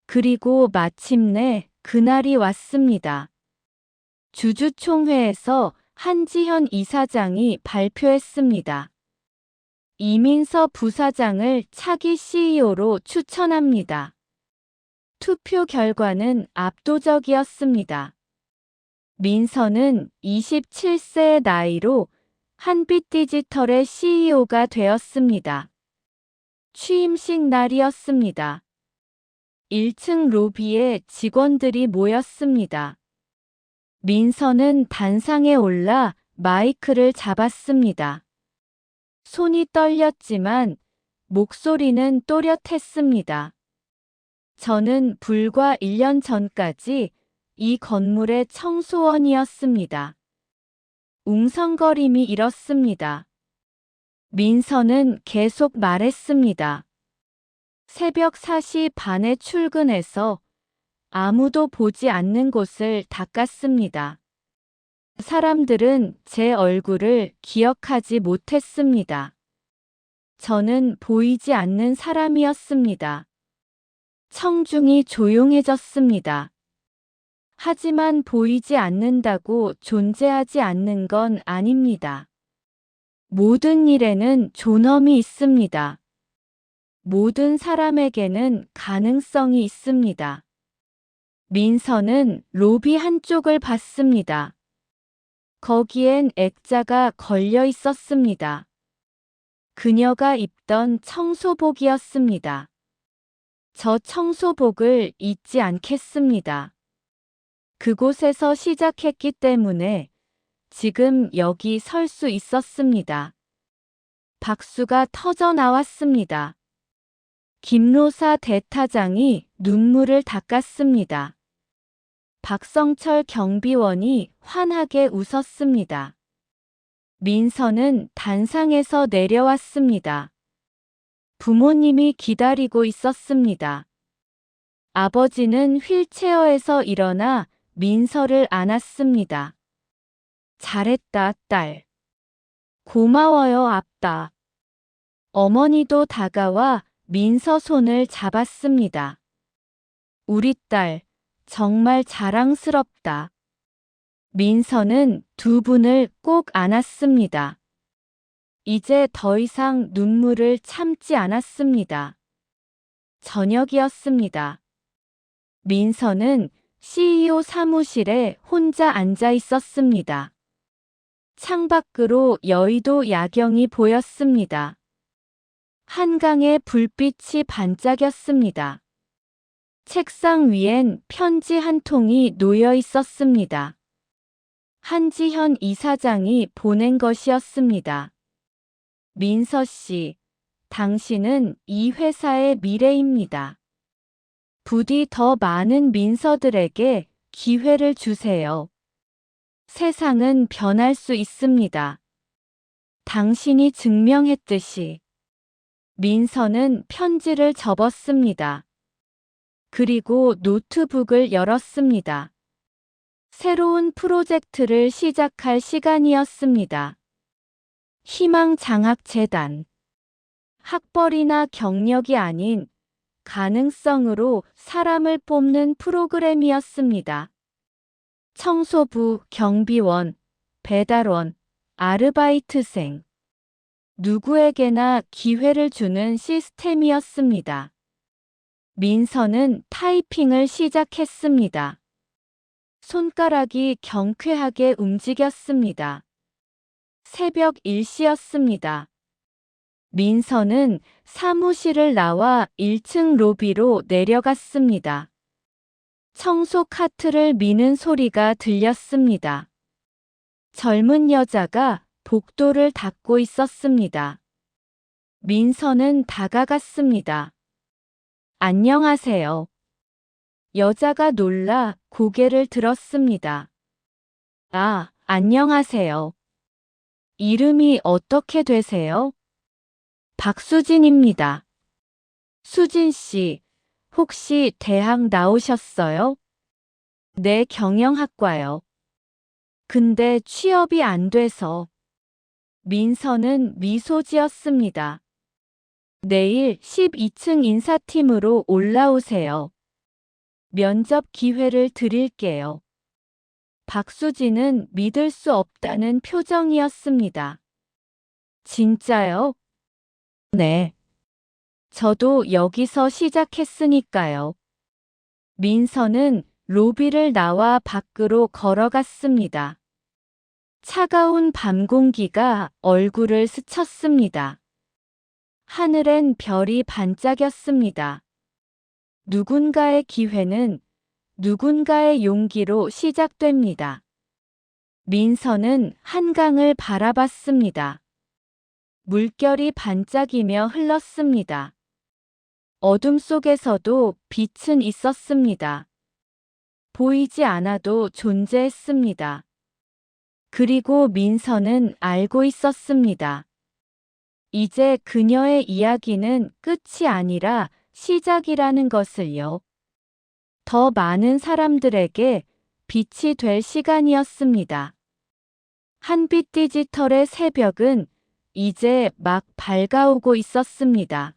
그리고 마침내 그날이 왔습니다. 주주총회에서 한지현 이사장이 발표했습니다. 이민서 부사장을 차기 CEO로 추천합니다. 투표 결과는 압도적이었습니다. 민서는 27세의 나이로 한빛디지털의 CEO가 되었습니다. 취임식 날이었습니다. 1층 로비에 직원들이 모였습니다. 민서는 단상에 올라 마이크를 잡았습니다. 손이 떨렸지만 목소리는 또렷했습니다. 저는 불과 1년 전까지 이 건물의 청소원이었습니다. 웅성거림이 일었습니다. 민서는 계속 말했습니다. 새벽 4시 반에 출근해서 아무도 보지 않는 곳을 닦았습니다. 사람들은 제 얼굴을 기억하지 못했습니다. 저는 보이지 않는 사람이었습니다. 청중이 조용해졌습니다. 하지만 보이지 않는다고 존재하지 않는 건 아닙니다. 모든 일에는 존엄이 있습니다. 모든 사람에게는 가능성이 있습니다. 민서는 로비 한쪽을 봤습니다. 거기엔 액자가 걸려 있었습니다. 그녀가 입던 청소복이었습니다. 저 청소복을 잊지 않겠습니다. 그곳에서 시작했기 때문에 지금 여기 설 수 있었습니다. 박수가 터져 나왔습니다. 김로사 대타장이 눈물을 닦았습니다. 박성철 경비원이 환하게 웃었습니다. 민서는 단상에서 내려왔습니다. 부모님이 기다리고 있었습니다. 아버지는 휠체어에서 일어나 민서를 안았습니다. 잘했다, 딸. 고마워요, 아빠. 어머니도 다가와 민서 손을 잡았습니다. 우리 딸, 정말 자랑스럽다. 민서는 두 분을 꼭 안았습니다. 이제 더 이상 눈물을 참지 않았습니다. 저녁이었습니다. 민서는 CEO 사무실에 혼자 앉아 있었습니다. 창밖으로 여의도 야경이 보였습니다. 한강의 불빛이 반짝였습니다. 책상 위엔 편지 한 통이 놓여 있었습니다. 한지현 이사장이 보낸 것이었습니다. 민서 씨, 당신은 이 회사의 미래입니다. 부디 더 많은 민서들에게 기회를 주세요. 세상은 변할 수 있습니다. 당신이 증명했듯이. 민서는 편지를 접었습니다. 그리고 노트북을 열었습니다. 새로운 프로젝트를 시작할 시간이었습니다. 희망장학재단. 학벌이나 경력이 아닌 가능성으로 사람을 뽑는 프로그램이었습니다. 청소부, 경비원, 배달원, 아르바이트생. 누구에게나 기회를 주는 시스템이었습니다. 민서는 타이핑을 시작했습니다. 손가락이 경쾌하게 움직였습니다. 새벽 1시였습니다. 민서는 사무실을 나와 1층 로비로 내려갔습니다. 청소 카트를 미는 소리가 들렸습니다. 젊은 여자가 복도를 닦고 있었습니다. 민서는 다가갔습니다. 안녕하세요. 여자가 놀라 고개를 들었습니다. 아, 안녕하세요. 이름이 어떻게 되세요? 박수진입니다. 수진 씨, 혹시 대학 나오셨어요? 네, 경영학과요. 근데 취업이 안 돼서. 민서는 미소 지었습니다. 내일 12층 인사팀으로 올라오세요. 면접 기회를 드릴게요. 박수진은 믿을 수 없다는 표정이었습니다. 진짜요? 네. 저도 여기서 시작했으니까요. 민서는 로비를 나와 밖으로 걸어갔습니다. 차가운 밤 공기가 얼굴을 스쳤습니다. 하늘엔 별이 반짝였습니다. 누군가의 기회는 누군가의 용기로 시작됩니다. 민서는 한강을 바라봤습니다. 물결이 반짝이며 흘렀습니다. 어둠 속에서도 빛은 있었습니다. 보이지 않아도 존재했습니다. 그리고 민서는 알고 있었습니다. 이제 그녀의 이야기는 끝이 아니라 시작이라는 것을요. 더 많은 사람들에게 빛이 될 시간이었습니다. 한빛 디지털의 새벽은 이제 막 밝아오고 있었습니다.